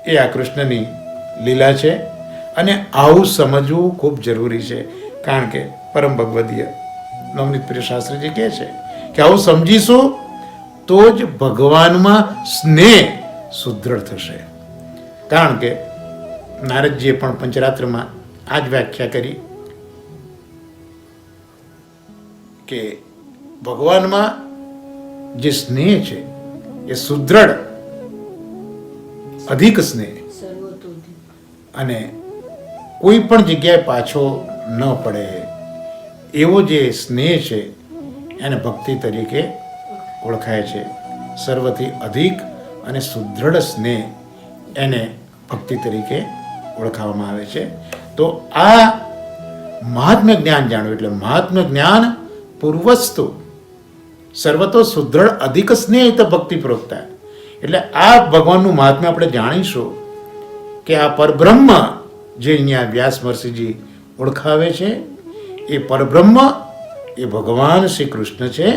એ આ કૃષ્ણની લીલા છે. અને આવું સમજવું ખૂબ જરૂરી છે. કારણ કે પરમ ભગવદીય નવનીત પ્રિય શાસ્ત્રીજી કહે છે કે આવું સમજીશું તો જ ભગવાનમાં સ્નેહ સુદૃઢ થશે. કારણ કે નારદજીએ પણ પંચરાત્રમાં આ જ વ્યાખ્યા કરી કે ભગવાનમાં જે સ્નેહ છે એ સુદૃઢ અધિક સ્નેહ અને કોઈ પણ જગ્યાએ પાછો ન પડે એવો જે સ્નેહ છે એને ભક્તિ તરીકે ઓળખાય છે. સર્વથી અધિક અને સુદૃઢ સ્નેહ એને ભક્તિ તરીકે ઓળખાવવામાં આવે છે. તો આ મહાત્મ્ય જ્ઞાન જાણવું એટલે મહાત્મ્ય જ્ઞાન પૂર્વસ્તુ સર્વતો સુદૃઢ અધિક સ્નેહ તો ભક્તિ પ્રોક્તા. એટલે આ ભગવાનનું મહાત્મ્ય આપણે જાણીશું કે આ પરબ્રહ્મ જે અહીંયા વ્યાસ મહર્ષિજી ઓળખાવે છે એ પરબ્રહ્મ એ ભગવાન શ્રી કૃષ્ણ છે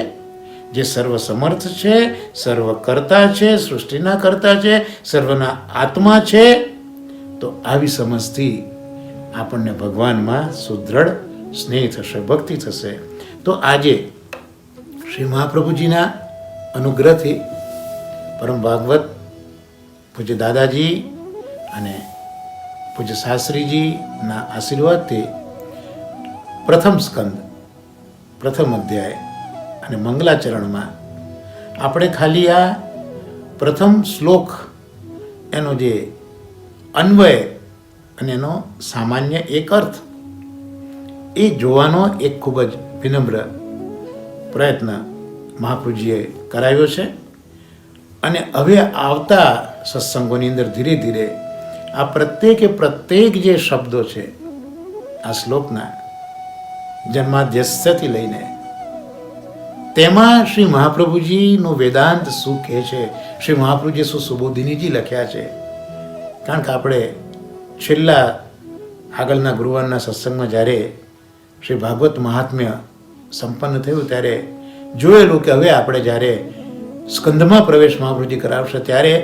જે સર્વ સમર્થ છે, સર્વ કર્તા છે, સૃષ્ટિના કર્તા છે, સર્વના આત્મા છે. તો આવી સમજથી આપણને ભગવાનમાં સુદૃઢ સ્નેહ થશે, ભક્તિ થશે. તો આજે શ્રી મહાપ્રભુજીના અનુગ્રહથી પરમ ભાગવત પૂજ્ય દાદાજી અને પૂજ્ય શાસ્ત્રીજીના આશીર્વાદથી પ્રથમ સ્કંદ પ્રથમ અધ્યાય અને મંગલાચરણમાં આપણે ખાલી આ પ્રથમ શ્લોક એનો જે અન્વય અને એનો સામાન્ય એક અર્થ એ જોવાનો એક ખૂબ જ વિનમ્ર પ્રયત્ન મહાપ્રભુજીએ કરાવ્યો છે. અને હવે આવતા સત્સંગોની અંદર ધીરે ધીરે આ પ્રત્યેક જે શબ્દો છે આ શ્લોકના જન્માદ્યસ્યથી લઈને તેમાં શ્રી મહાપ્રભુજીનું વેદાંત શું કહે છે, શ્રી મહાપ્રભુજીએ શું સુબોધિનીજી લખ્યા છે. કારણ કે આપણે છેલ્લા આગળના ગુરુવારના સત્સંગમાં જ્યારે શ્રી ભાગવત મહાત્મ્ય સંપન્ન થયું ત્યારે જોયેલું કે હવે આપણે જ્યારે સ્કંદમાં પ્રવેશ મહાપ્રભુજી કરાવશે ત્યારે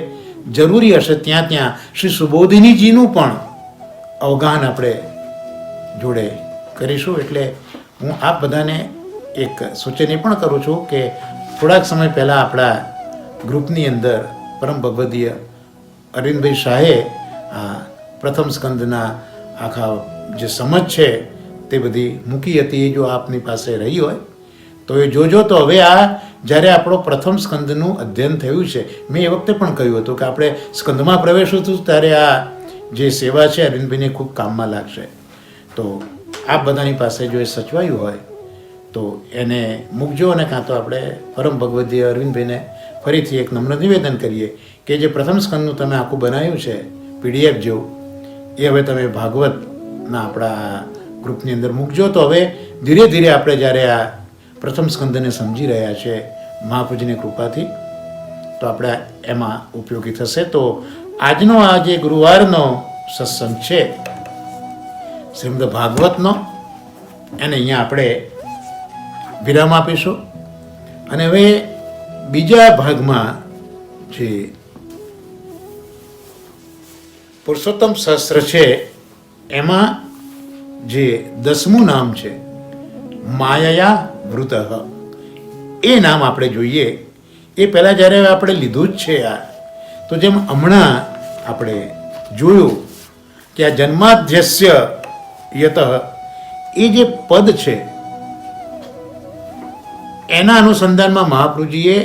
જરૂરી હશે ત્યાં શ્રી સુબોધિનીજીનું પણ અવગાહન આપણે જોડે કરીશું. એટલે હું આપ બધાને એક સૂચન એ પણ કરું છું કે થોડાક સમય પહેલાં આપણા ગ્રુપની અંદર પરમ ભગવદીય અરવિંદભાઈ શાહે આ પ્રથમ સ્કંદના આખા જે સમજ છે તે બધી મૂકી હતી. એ જો આપની પાસે રહી હોય તો એ જોજો. તો હવે આ જ્યારે આપણો પ્રથમ સ્કંદનું અધ્યયન થયું છે, મેં એ વખતે પણ કહ્યું હતું કે આપણે સ્કંદમાં પ્રવેશું હતું ત્યારે આ જે સેવા છે અરવિંદભાઈને ખૂબ કામમાં લાગશે. તો આપ બધાની પાસે જો એ સચવાયું હોય તો એને મૂકજો, અને કાં તો આપણે પરમ ભગવદીય અરવિંદભાઈને ફરીથી એક નમ્ર નિવેદન કરીએ કે જે પ્રથમ સ્કંદનું તમે આખું બનાવ્યું છે PDF જેવું, એ હવે તમે ભાગવતના આપણા ગ્રુપની અંદર મૂકજો. તો હવે ધીરે ધીરે આપણે જ્યારે આ પ્રથમ સ્કંદને સમજી રહ્યા છે મહાપૂજ્યની કૃપાથી, તો આપણે એમાં ઉપયોગી થશે. તો આજનો આ જે ગુરુવારનો સત્સંગ છે શ્રીમદ ભાગવતનો, એને અહીંયા આપણે વિરામ આપીશું. અને હવે બીજા ભાગમાં જે પુરુષોત્તમ સહસ્ત્ર છે એમાં જે 10મું નામ છે માયયા વૃતઃ, એ નામ આપણે જોઈએ. એ પહેલાં જ્યારે આપણે લીધું જ છે આ, તો જેમ હમણાં આપણે જોયું કે આ જન્માદ્યસ્ય યતઃ એ જે પદ છે એના અનુસંધાનમાં મહાપ્રભુજીએ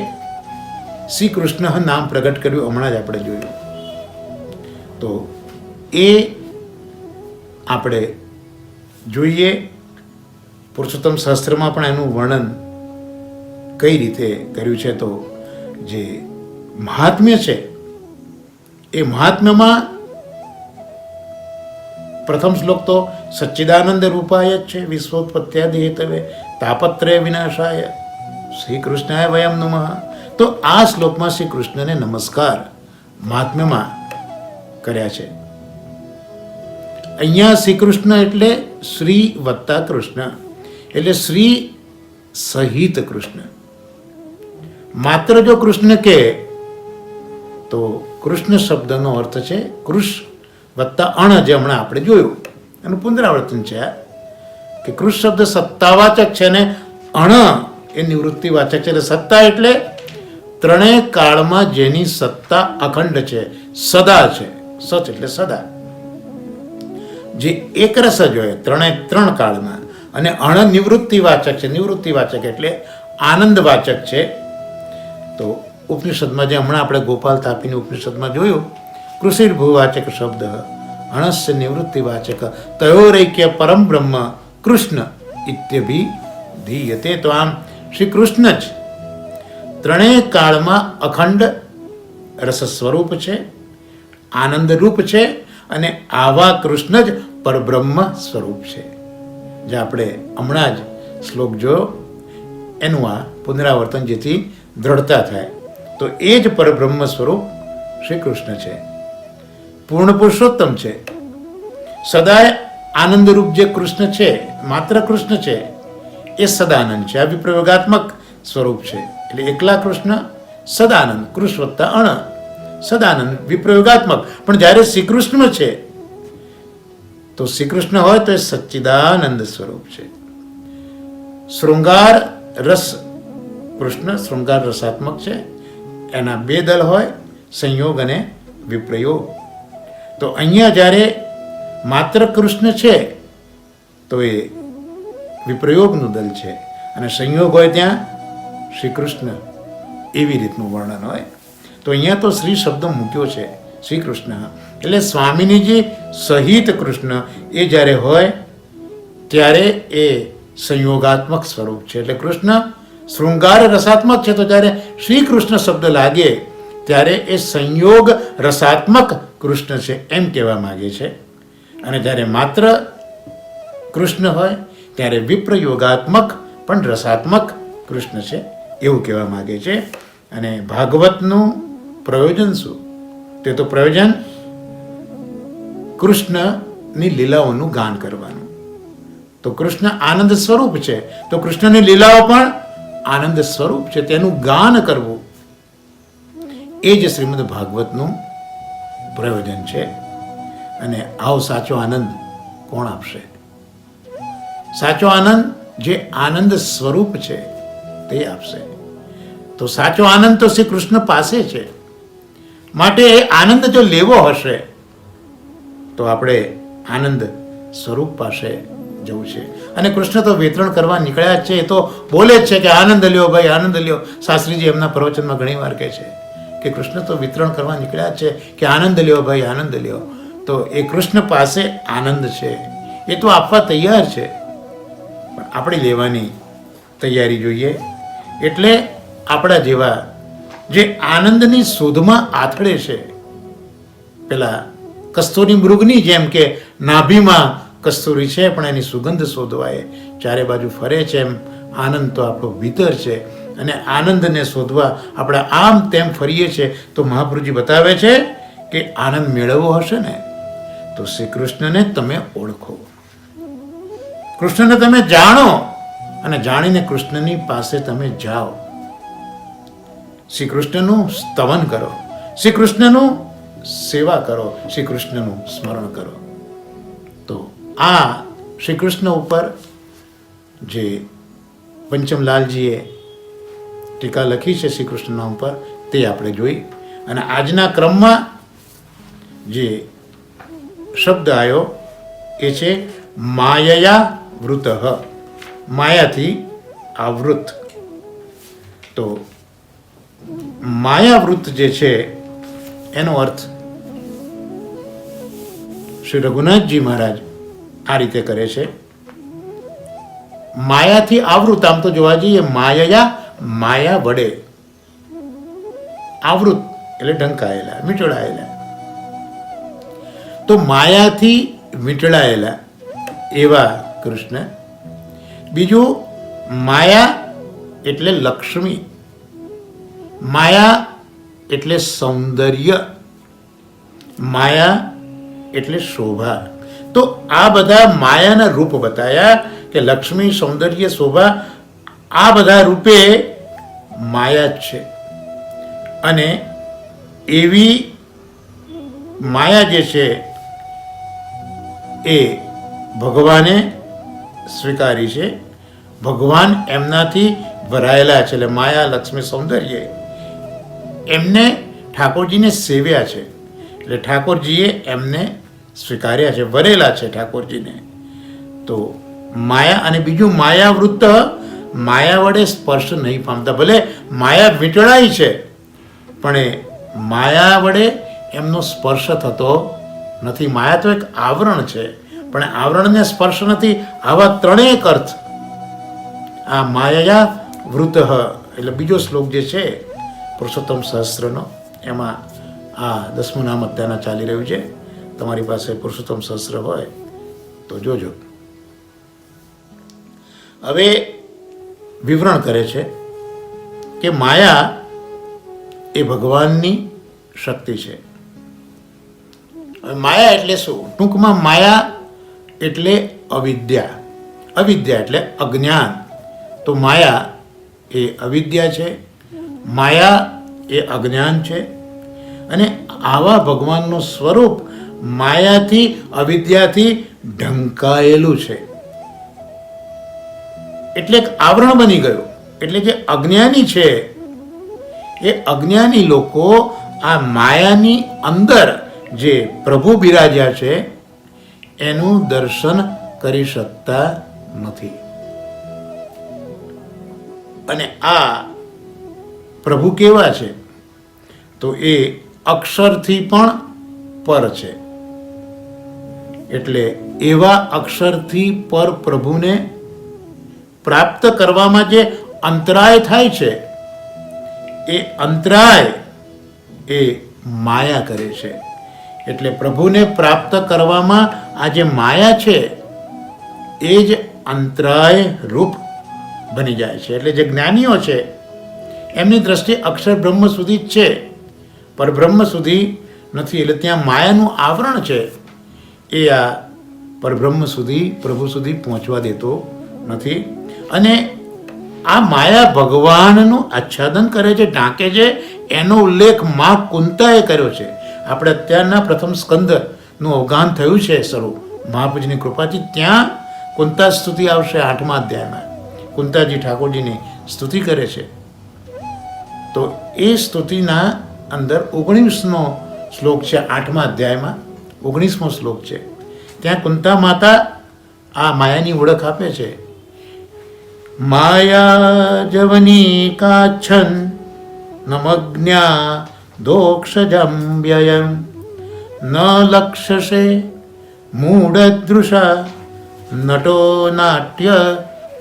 શ્રી કૃષ્ણ નામ પ્રગટ કર્યું, હમણાં જ આપણે જોયું. તો એ આપણે જોઈએ. પુરુષોત્તમ શાસ્ત્રમાં પણ એનું વર્ણન કઈ રીતે કર્યું છે. તો જે મહાત્મ્ય છે એ મહાત્મ્યમાં પ્રથમ શ્લોક તો સચ્ચિદાનંદ રૂપાય જ છે, વિશ્વોત્પત્યાદિ હેતવે તાપત્રય વિનાશાય શ્રી કૃષ્ણાય વયમ નમઃ. તો આ શ્લોકમાં શ્રી કૃષ્ણને નમસ્કાર મહાત્મ્યમાં કર્યા છે. અહીંયા શ્રી કૃષ્ણ એટલે શ્રી વત્તા કૃષ્ણ, એટલે શ્રી સહિત કૃષ્ણ. માત્ર જો કૃષ્ણ કે તો કૃષ્ણ શબ્દનો અર્થ છે કૃષ વત્તા અણ, જે હમણાં આપણે જોયું એનું પુનરાવર્તન છે કે કૃષ શબ્દ સત્તાવાચક છે ને અણ એ નિવૃત્તિવાચક છે. એટલે સત્તા એટલે ત્રણેય કાળમાં જેની સત્તા અખંડ છે, સદા છે. સચ એટલે સદા, જે એકરસ જ હોય ત્રણ કાળમાં. અને અણ નિવૃત્તિવાચક છે. નિવૃત્તિવાચક એટલે આનંદવાચક છે. તો ઉપનિષદમાં જે હમણાં આપણે ગોપાલ તાપીની ઉપનિષદમાં જોયું, કૃષિર્ભુવાચક શબ્દ અણસ્ય નિવૃત્તિવાચક તયોરૈક્ય પરમ બ્રહ્મ કૃષ્ણ ઇત્યભિધીયતે. તો આમ શ્રી કૃષ્ણ જ ત્રણેય કાળમાં અખંડ રસ સ્વરૂપ છે, આનંદ રૂપ છે, અને આવા કૃષ્ણ જ પરબ્રહ્મ સ્વરૂપ છે. જે આપણે હમણાં જ શ્લોક જોયો એનું આ પુનરાવર્તન, જેથી દ્રઢતા થાય. તો એ જ પરબ્રહ્મ સ્વરૂપ શ્રી કૃષ્ણ છે, પૂર્ણ પુરુષોત્તમ છે. સદાય આનંદરૂપ જે કૃષ્ણ છે, માત્ર કૃષ્ણ છે, એ સદાનંદ છે. આ વિપ્રયોગાત્મક સ્વરૂપ છે. એટલે એકલા કૃષ્ણ સદાનંદ, કૃષ વત્તા અણ સદાનંદ વિપ્રયોગાત્મક. પણ જ્યારે શ્રી કૃષ્ણ છે તો શ્રી કૃષ્ણ હોય તો એ સચ્ચિદાનંદ સ્વરૂપ છે. શૃંગાર રસ કૃષ્ણ શૃંગાર રસાત્મક છે. એના બે દલ હોય, સંયોગ અને વિપ્રયોગ. તો અહીંયા જ્યારે માત્ર કૃષ્ણ છે તો એ વિપ્રયોગનું દલ છે, અને સંયોગ હોય ત્યાં શ્રી કૃષ્ણ, એવી રીતનું વર્ણન હોય. તો અહીંયા તો શ્રી શબ્દ મૂક્યો છે, શ્રી કૃષ્ણ. એટલે સ્વામીનીજી સહિત કૃષ્ણ એ જ્યારે હોય ત્યારે એ સંયોગાત્મક સ્વરૂપ છે. એટલે કૃષ્ણ શૃંગાર રસાત્મક છે, તો જ્યારે શ્રી કૃષ્ણ શબ્દ લાગે ત્યારે એ સંયોગ રસાત્મક કૃષ્ણ છે એમ કહેવા માગે છે. અને જ્યારે માત્ર કૃષ્ણ હોય ત્યારે વિપ્રયોગાત્મક પણ રસાત્મક કૃષ્ણ છે એવું કહેવા માગે છે. અને ભાગવતનું પ્રયોજન શું? તે તો પ્રયોજન કૃષ્ણની લીલાઓનું ગાન કરવાનું. તો કૃષ્ણ આનંદ સ્વરૂપ છે, તો કૃષ્ણની લીલાઓ પણ આનંદ સ્વરૂપ છે, તેનું ગાન કરવું એ જ શ્રીમદ ભાગવતનું પ્રયોજન છે. અને આવો સાચો આનંદ કોણ આપશે? સાચો આનંદ જે આનંદ સ્વરૂપ છે તે આપશે. તો સાચો આનંદ તો શ્રી કૃષ્ણ પાસે છે. માટે એ આનંદ જો લેવો હશે તો આપણે આનંદ સ્વરૂપ પાસે જવું છે. અને કૃષ્ણ તો વિતરણ કરવા નીકળ્યા જ છે. એ તો બોલે જ છે કે આનંદ લ્યો ભાઈ, આનંદ લ્યો. શાસ્ત્રીજી એમના પ્રવચનમાં ઘણી વાર કહે છે કે કૃષ્ણ તો વિતરણ કરવા નીકળ્યા જ છે કે આનંદ લ્યો ભાઈ, આનંદ લ્યો. તો એ કૃષ્ણ પાસે આનંદ છે, એ તો આપવા તૈયાર છે, પણ આપણે લેવાની તૈયારી જોઈએ. એટલે આપણા જેવા જે આનંદની શોધમાં આથડે છે, પેલા કસ્તુરી મૃગની જેમ કે નાભીમાં કસ્તુરી છે પણ એની સુગંધ શોધવાય ચારે બાજુ ફરે છે, એમ આનંદ તો આપણો ભીતર છે. અને આનંદને શોધવા આપણે આમ તેમ ફરીએ છીએ. તો મહાપ્રભુજી બતાવે છે કે આનંદ મેળવવો હશે ને તો શ્રી કૃષ્ણને તમે ઓળખો, કૃષ્ણને તમે જાણો અને જાણીને કૃષ્ણની પાસે તમે જાઓ. શ્રી કૃષ્ણનું સ્તવન કરો, શ્રી કૃષ્ણનું સેવા કરો, શ્રી કૃષ્ણનું સ્મરણ કરો. તો આ શ્રી કૃષ્ણ ઉપર જે પંચમલાલજીએ ટીકા લખી છે શ્રી કૃષ્ણ નામ પર, તે આપણે જોઈ. અને આજના ક્રમમાં જે શબ્દ આવ્યો એ છે માયયા વૃત, માયાથી આવૃત. તો માયાવૃત જે છે એનો અર્થ શ્રી રઘુનાથજી મહારાજ આ રીતે કરે છે. માયાથી આવૃત, આમ તો જોવા જઈએ માયા, માયા વડે, આવૃત એટલે ઢંકાયેલા, વીંટળાયેલા. તો માયાથી વીંટળાયેલા એવા કૃષ્ણ. બીજું માયા એટલે લક્ષ્મી, માયા એટલે સૌંદર્ય, માયા એટલે શોભા. તો આ બધા માયાના રૂપ બતાયા કે લક્ષ્મી, સૌંદર્ય, શોભા આ બધા રૂપે માયા જ છે. અને એવી માયા જે છે એ ભગવાને સ્વીકારી છે, ભગવાન એમનાથી ભરાયેલા છે. એટલે માયા, લક્ષ્મી, સૌંદર્ય એમને ઠાકોરજીને સેવ્યા છે, એટલે ઠાકોરજીએ એમને સ્વીકાર્યા છે, વરેલા છે ઠાકોરજીને. તો માયા. અને બીજું માયાવૃત્ત, માયા વડે સ્પર્શ નહીં પામતા. ભલે માયા વીંટળાઈ છે પણ એ માયા વડે એમનો સ્પર્શ થતો નથી. માયા તો એક આવરણ છે પણ આવરણને સ્પર્શ નથી. આવા ત્રણેય અર્થ આ માયા વૃત. એટલે બીજો શ્લોક જે છે પુરુષોત્તમ સહસ્ત્રનો, એમાં આ 10મું નામ અત્યારના ચાલી રહ્યું છે. તમારી પાસે પુરુષોત્તમ સહસ્ત્ર હોય તો જોજો. હવે વિવરણ કરે છે કે માયા એ ભગવાનની શક્તિ છે. માયા એટલે શું? ટૂંકમાં માયા એટલે અવિદ્યા, અવિદ્યા એટલે અજ્ઞાન. તો માયા એ અવિદ્યા છે, માયા એ અજ્ઞાન છે. અને આવા ભગવાનનું સ્વરૂપ માયાથી, અવિદ્યાથી ઢંકાયેલું છે, એટલે એક આવરણ બની ગયું. એટલે જે અજ્ઞાની છે એ અજ્ઞાની લોકો આ માયાની અંદર જે પ્રભુ બિરાજ્યા છે એનું દર્શન કરી શકતા નથી. અને આ પ્રભુ કેવા છે? તો એ અક્ષરથી પણ પર છે. એટલે એવા અક્ષરથી પર પ્રભુને પ્રાપ્ત કરવામાં જે અંતરાય થાય છે એ અંતરાય એ માયા કરે છે. એટલે પ્રભુને પ્રાપ્ત કરવામાં આ જે માયા છે એ જ અંતરાય રૂપ બની જાય છે. એટલે જે જ્ઞાનીઓ છે એમની દ્રષ્ટિએ અક્ષર બ્રહ્મ સુધી જ છે, પરબ્રહ્મ સુધી નથી. એટલે ત્યાં માયાનું આવરણ છે એ આ પરબ્રહ્મ સુધી, પ્રભુ સુધી પહોંચવા દેતો નથી. અને આ માયા ભગવાનનું આચ્છાદન કરે છે, ઢાંકે છે. એનો ઉલ્લેખ મા કુંતાએ કર્યો છે. આપણે અત્યારના પ્રથમ સ્કંદનું અવગાન થયું છે શરૂ મહાપૂજની કૃપાથી. ત્યાં કુંતા સ્તુતિ આવશે 8મા અધ્યાયમાં. કુંતાજી ઠાકોરજીની સ્તુતિ કરે છે. તો એ સ્તુતિના અંદર 19નો શ્લોક છે 8મા અધ્યાયમાં, 19મો શ્લોક છે. ત્યાં કુંતા માતા આ માયાની ઓળખ આપે છે. માયા જવની કાછન નમજ્ઞા દોક્ષજમ વ્યયમ ન લક્ષસે મૂઢદૃશા નટો નાટ્ય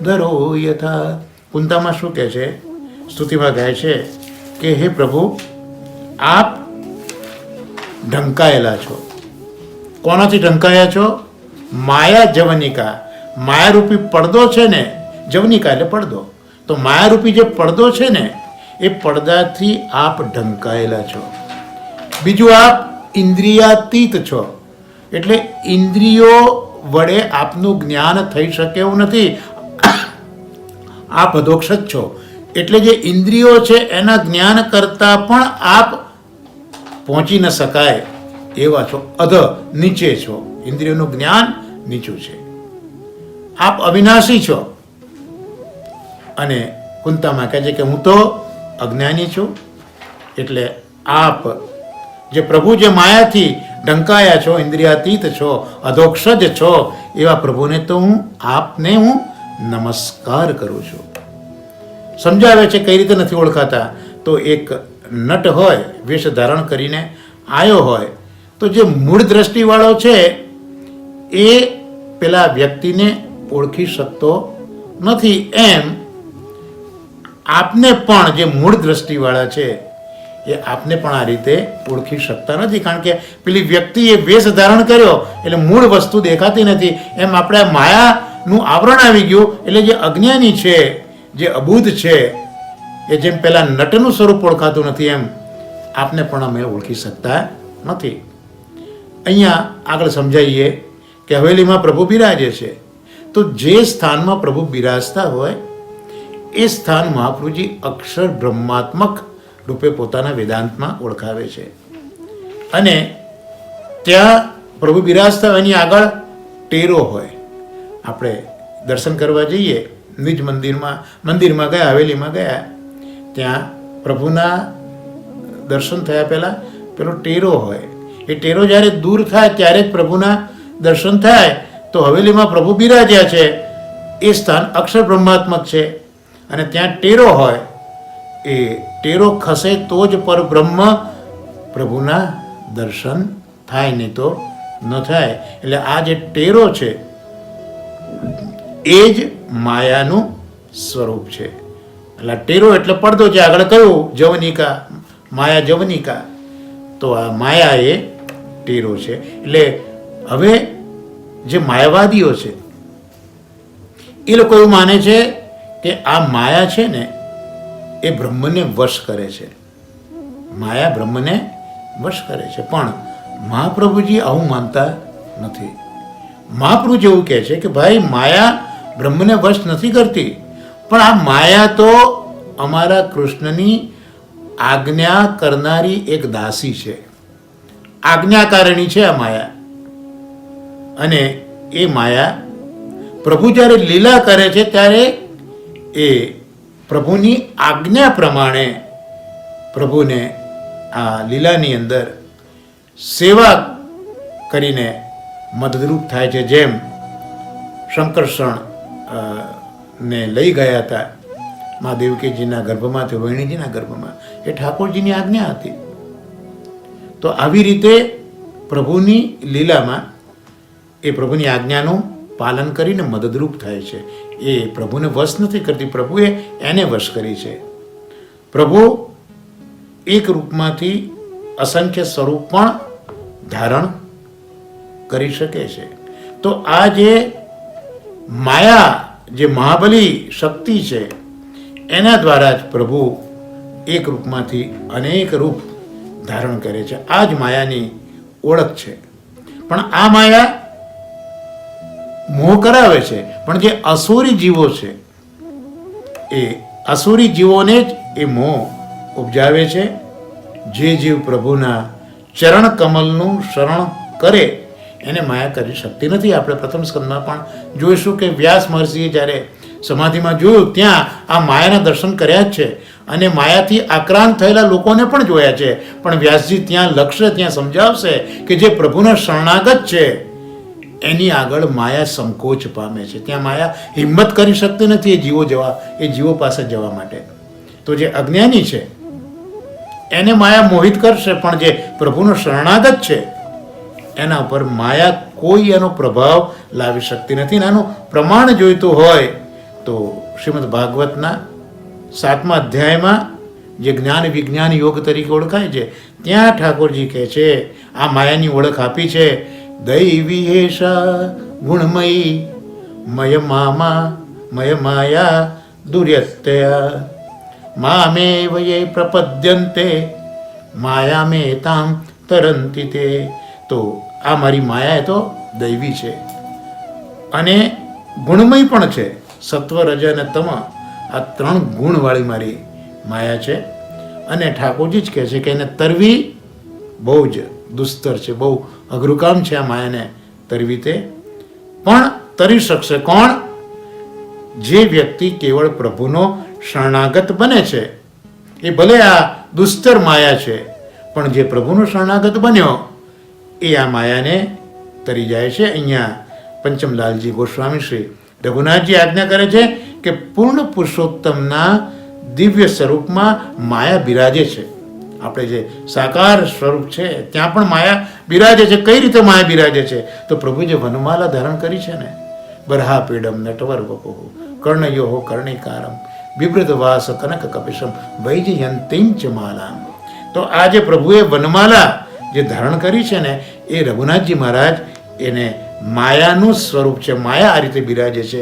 ધરો યથા. કુંતામાં શું કહે છે? સ્તુતિમાં ગાય છે કે હે પ્રભુ, આપ ઢંકાયેલા છો. કોનાથી ઢંકાયા છો? માયા જવનિકા. માયારૂપી પડદો છે ને, જવનિકા એટલે પડદો. તો માયારૂપી જે પડદો છે ને, એ પડદાથી આપ ઢંકાયેલા છો. બીજું, આપ ઇન્દ્રિયાતીત છો. એટલે ઇન્દ્રિયો વડે આપનું જ્ઞાન થઈ શકે એવું નથી. આપ અધોક્ષ જ છો. એટલે જે ઇન્દ્રિયો છે એના જ્ઞાન કરતાં પણ આપ પહોંચી ન શકાય એવા છો. નીચે છો. ઇન્દ્રિયોનું જ્ઞાન નીચું છે. આપ અવિનાશી છો. અને કુંતામાં કહે છે કે હું તો અજ્ઞાની છું. એટલે આપ જે પ્રભુ જે માયાથી ઢંકાયા છો, ઇન્દ્રિયાતીત છો, અધોક્ષજ છો, એવા પ્રભુને તો આપને હું નમસ્કાર કરું છું. સમજાવે છે કઈ રીતે નથી ઓળખાતા. તો એક નટ હોય, વેશ ધારણ કરીને આવ્યો હોય, તો જે મૂળ દ્રષ્ટિવાળો છે એ પેલા વ્યક્તિને ઓળખી શકતો નથી. એમ આપને પણ જે મૂળ દ્રષ્ટિવાળા છે એ આપને પણ આ રીતે ઓળખી શકતા નથી. કારણ કે પેલી વ્યક્તિએ વેશ ધારણ કર્યો એટલે મૂળ વસ્તુ દેખાતી નથી. એમ આપણે માયાનું આવરણ આવી ગયું એટલે જે અજ્ઞાની છે, જે અબુધ છે, એ જેમ પેલા નટનું સ્વરૂપ ઓળખાતું નથી એમ આપને પણ અમે ઓળખી શકતા નથી. અહીંયા આગળ સમજાવીએ કે હવેલીમાં પ્રભુ બિરાજે છે. તો જે સ્થાનમાં પ્રભુ બિરાજતા હોય એ સ્થાન મહાપ્રભુજી અક્ષર બ્રહ્માત્મક રૂપે પોતાના વેદાંતમાં ઓળખાવે છે. અને ત્યાં પ્રભુ બિરાજતા હોય એની આગળ ટેરો હોય. આપણે દર્શન કરવા જઈએ, નિજ મંદિરમાં ગયા, હવેલીમાં ગયા, ત્યાં પ્રભુના દર્શન થયા પહેલાં પેલો ટેરો હોય. એ ટેરો જ્યારે દૂર થાય ત્યારે જ પ્રભુના દર્શન થાય. તો હવેલીમાં પ્રભુ બિરાજ્યા છે એ સ્થાન અક્ષર બ્રહ્માત્મક છે. અને ત્યાં ટેરો હોય, એ ટેરો ખસે તો જ પરબ્રહ્મ પ્રભુના દર્શન થાય, નહીં તો ન થાય. એટલે આ જે ટેરો છે એ જ માયાનું સ્વરૂપ છે. એટલે ટેરો એટલે પડદો. જે આગળ કહ્યું જવનિકા, માયા જવનિકા, તો આ માયા એ ટેરો છે. એટલે હવે જે માયાવાદીઓ છે એ લોકો એવું માને છે કે આ માયા છે ને એ બ્રહ્મને વશ કરે છે. માયા બ્રહ્મને વશ કરે છે. પણ મહાપ્રભુજી આવું માનતા નથી. મહાપ્રભુજી એવું કહે છે કે ભાઈ, માયા બ્રહ્મને વશ નથી કરતી, પણ આ માયા તો અમારા કૃષ્ણની આજ્ઞા કરનારી એક દાસી છે, આજ્ઞાકારણી છે આ માયા. અને એ માયા પ્રભુ જ્યારે લીલા કરે છે ત્યારે એ પ્રભુની આજ્ઞા પ્રમાણે પ્રભુને આ લીલાની અંદર સેવા કરીને મદદરૂપ થાય છે. જેમ શંકરષણ ને લઈ ગયા હતા મા દેવકીજીના ગર્ભમાંથી, વૈણીજીના ગર્ભમાં, એ ઠાકોરજીની આજ્ઞા હતી. તો આવી રીતે પ્રભુની લીલામાં એ પ્રભુની આજ્ઞાનું પાલન કરીને મદદરૂપ થાય છે. એ પ્રભુને વશ નથી કરતી, પ્રભુએ એને વશ કરી છે. પ્રભુ એક રૂપમાંથી અસંખ્ય સ્વરૂપ પણ ધારણ કરી શકે છે. તો આ જે માયા, જે મહાબલી શક્તિ છે, એના દ્વારા જ પ્રભુ એક રૂપમાંથી અનેક રૂપ ધારણ કરે છે. આ જ માયાની ઓળખ છે. પણ આ માયા મોહ કરાવે છે. પણ જે અસુરી જીવો છે એ અસુરી જીવોને જ એ મોહ ઉપજાવે છે. જે જીવ પ્રભુના ચરણ કમલનું શરણ કરે એને માયા કરી શકતી નથી. આપણે પ્રથમ સ્કંદમાં પણ જોઈશું કે વ્યાસ મહર્ષિએ જ્યારે સમાધિમાં જોયું ત્યાં આ માયાના દર્શન કર્યા જ છે. અને માયાથી આક્રાંત થયેલા લોકોને પણ જોયા છે. પણ વ્યાસજી ત્યાં લક્ષ્ય ત્યાં સમજાવશે કે જે પ્રભુના શરણાગત છે એની આગળ માયા સંકોચ પામે છે. ત્યાં માયા હિંમત કરી શકતી નથી એ જીવો પાસે જવા માટે. તો જે અજ્ઞાની છે એને માયા મોહિત કરશે, પણ જે પ્રભુનો શરણાગત છે એના ઉપર માયા કોઈ એનો પ્રભાવ લાવી શકતી નથી. એનું પ્રમાણ જોઈતું હોય તો શ્રીમદ ભાગવતના 7મા અધ્યાયમાં જે જ્ઞાન વિજ્ઞાન યોગ તરીકે ઓળખાય છે ત્યાં ઠાકોરજી કહે છે, આ માયાની ઓળખ આપી છે, દૈવી હેષા ગુણમયી મય માયા દુર્યત્યા મામે વયે પ્રપદ્યંતે માયા મે તામ તરંતિ તે. તો આ મારી માયા એ તો દૈવી છે અને ગુણમય પણ છે. સત્વ રજ અને તમ આ 3 ગુણવાળી મારી માયા છે. અને ઠાકોરજી જ કહે છે કે એને તરવી બહુ જ દુસ્તર છે, બહુ અઘરું કામ છે આ માયાને તરવી. તે પણ તરી શકશે કોણ? જે વ્યક્તિ કેવળ પ્રભુનો શરણાગત બને છે. એ ભલે આ દુસ્તર માયા છે, પણ જે પ્રભુનો શરણાગત બન્યો એ આ માયાને તરી જાય છે. અહીંયા પંચમલાલજી ગોસ્વામી શ્રી રઘુનાથજી આજ્ઞા કરે છે કે પૂર્ણ પુરુષોત્તમના દિવ્ય સ્વરૂપમાં માયા બિરાજે છે. આપણે જે સાકાર સ્વરૂપ છે ત્યાં પણ માયા બિરાજે છે. કઈ રીતે માયા બિરાજે છે? તો પ્રભુ જે વનમાલા ધારણ કરી છે ને, બરહા પીડમ નટવર વપો કર્ણયો કર્ણિકારમ બિભૃત વાસ કનક કપિશમ વૈજયંતિમ ચ માલામ. તો આ જે પ્રભુએ વનમાલા જે ધારણ કરી છે ને એ રઘુનાથજી મહારાજ એને માયાનું સ્વરૂપ છે. માયા આ રીતે બિરાજે છે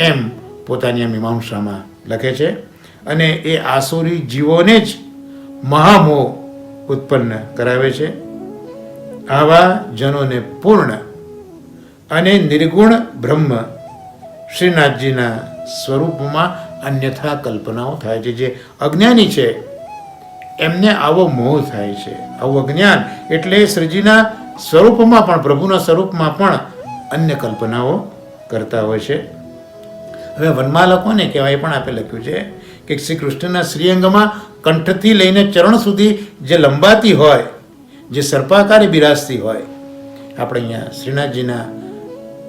એમ પોતાની આ મીમાંસામાં લખે છે. અને એ આસુરી જીવોને જ મહામોહ ઉત્પન્ન કરાવે છે. આવા જનોને પૂર્ણ અને નિર્ગુણ બ્રહ્મ શ્રીનાથજીના સ્વરૂપમાં અન્યથા કલ્પનાઓ થાય છે. જે અજ્ઞાની છે એમને આવો મોહ થાય છે, આવું અજ્ઞાન. એટલે શ્રીજીના સ્વરૂપમાં પણ, પ્રભુના સ્વરૂપમાં પણ અન્ય કલ્પનાઓ કરતા હોય છે. હવે વનમાલા કોને કહેવાય પણ આપે લખ્યું છે કે શ્રી કૃષ્ણના શ્રીઅંગમાં કંઠથી લઈને ચરણ સુધી જે લંબાતી હોય, જે સર્પાકારે બિરાજતી હોય, આપણે અહીંયા શ્રીનાથજીના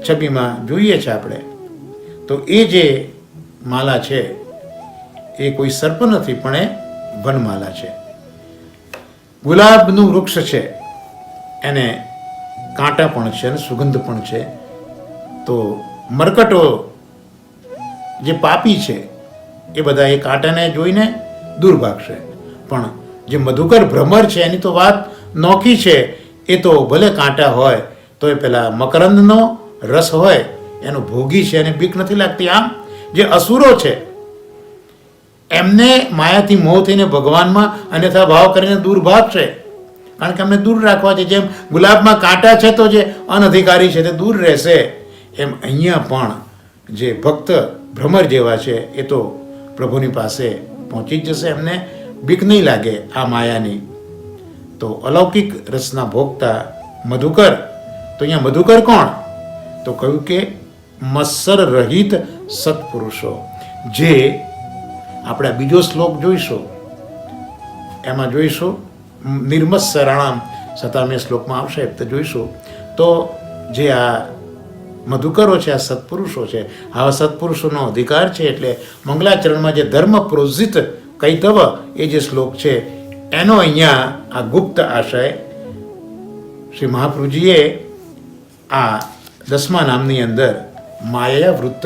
છબીમાં જોઈએ છે આપણે, તો એ જે માલા છે એ કોઈ સર્પ નથી પણ એ વનમાલા છે. ગુલાબનું વૃક્ષ છે, એને કાંટા પણ છે અને સુગંધ પણ છે. તો મરકટો જે પાપી છે એ બધા એ કાંટાને જોઈને દૂર ભાગશે, પણ જે મધુકર ભ્રમર છે એની તો વાત નોખી છે. એ તો ભલે કાંટા હોય તો એ પેલા મકરંદનો રસ હોય એનો ભોગી છે, એને બીક નથી લાગતી. આમ જે અસુરો છે એમને માયાથી મોહ થઈને ભગવાનમાં અન્યથા ભાવ કરીને દૂર ભાગશે, કારણ કે અમને દૂર રાખવા છે. જેમ ગુલાબમાં કાંટા છે તો જે અનધિકારી છે તે દૂર રહેશે, એમ અહીંયા પણ જે ભક્ત ભ્રમર જેવા છે એ તો પ્રભુની પાસે પહોંચી જ જશે, એમને બીક નહીં લાગે આ માયાની. તો અલૌકિક રસના ભોગતા મધુકર, તો અહીંયા મધુકર કોણ? તો કહ્યું કે મત્સર રહિત સત્પુરુષો. જે આપણે બીજો શ્લોક જોઈશું એમાં જોઈશું, નિર્મત્સરાણામ સતામે શ્લોકમાં આવશે તો જોઈશું. તો જે આ મધુકરો છે, આ સત્પુરુષો છે, આવા સત્પુરુષોનો અધિકાર છે. એટલે મંગલાચરણમાં જે ધર્મ પ્રોજિત કૈતવ એ જે શ્લોક છે એનો અહીંયા આ ગુપ્ત આશય શ્રી મહાપ્રભુજીએ આ 10મા નામની અંદર માયા વૃત્ત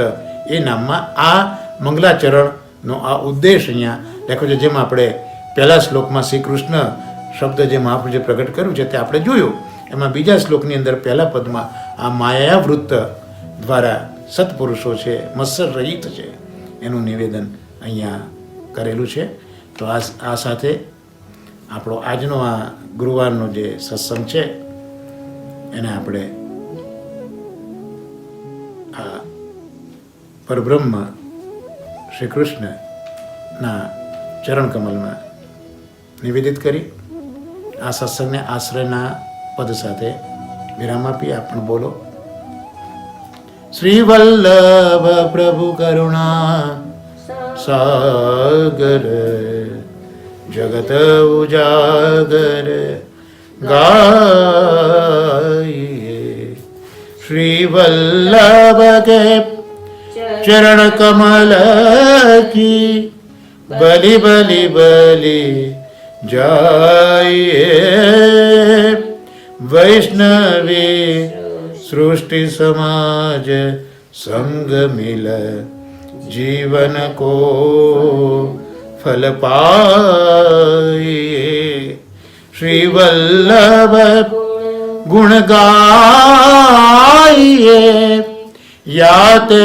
એ નામમાં આ મંગલાચરણનો આ ઉદ્દેશ અહીંયા લખ્યો છે. જેમ આપણે પહેલા શ્લોકમાં શ્રી કૃષ્ણ શબ્દ જે મહાપ્રભુએ પ્રગટ કર્યું છે તે આપણે જોયું. એમાં બીજા શ્લોકની અંદર પહેલા પદમાં આ માયાવૃત્ત દ્વારા સત્પુરુષો છે, મત્સર રહિત છે, એનું નિવેદન અહીંયા કરેલું છે. તો આ સાથે આપણો આજનો આ ગુરુવારનો જે સત્સંગ છે એને આપણે આ પરબ્રહ્મ શ્રી કૃષ્ણના ચરણકમલમાં નિવેદિત કરી આ સત્સંગને આશ્રયના પદ સાથે વિરામ આપી. આપ પણ બોલો. શ્રી વલ્લભ પ્રભુ કરુણા સાગર જગત ઉજાગર ગાઈએ श्री वल्लभ के चरण कमल की बलि बलि बलि जाइए। वैष्णवी सृष्टि समाज संग मिल जीवन को फल पाइए। श्री वल्लभ गुण गाइए, याते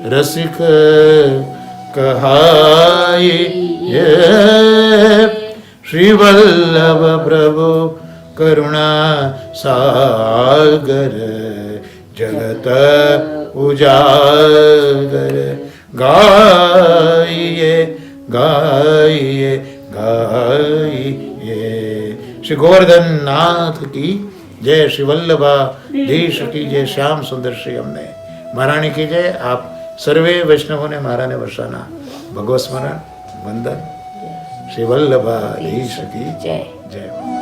रसिक कहाइए। श्री वल्लभ प्रभु करुणा सागर जगत उजागर। गाइए गाइए गाइए। श्री गोवर्धन नाथ की जय, श्री वल्लभा देश की जय, श्याम सुंदर श्री हमने महारानी की जय। आप सर्वे वैष्णवों ने महारानी वर्षाना भगवत स्मरण वंदन। श्री वल्लभा देश की जय जय।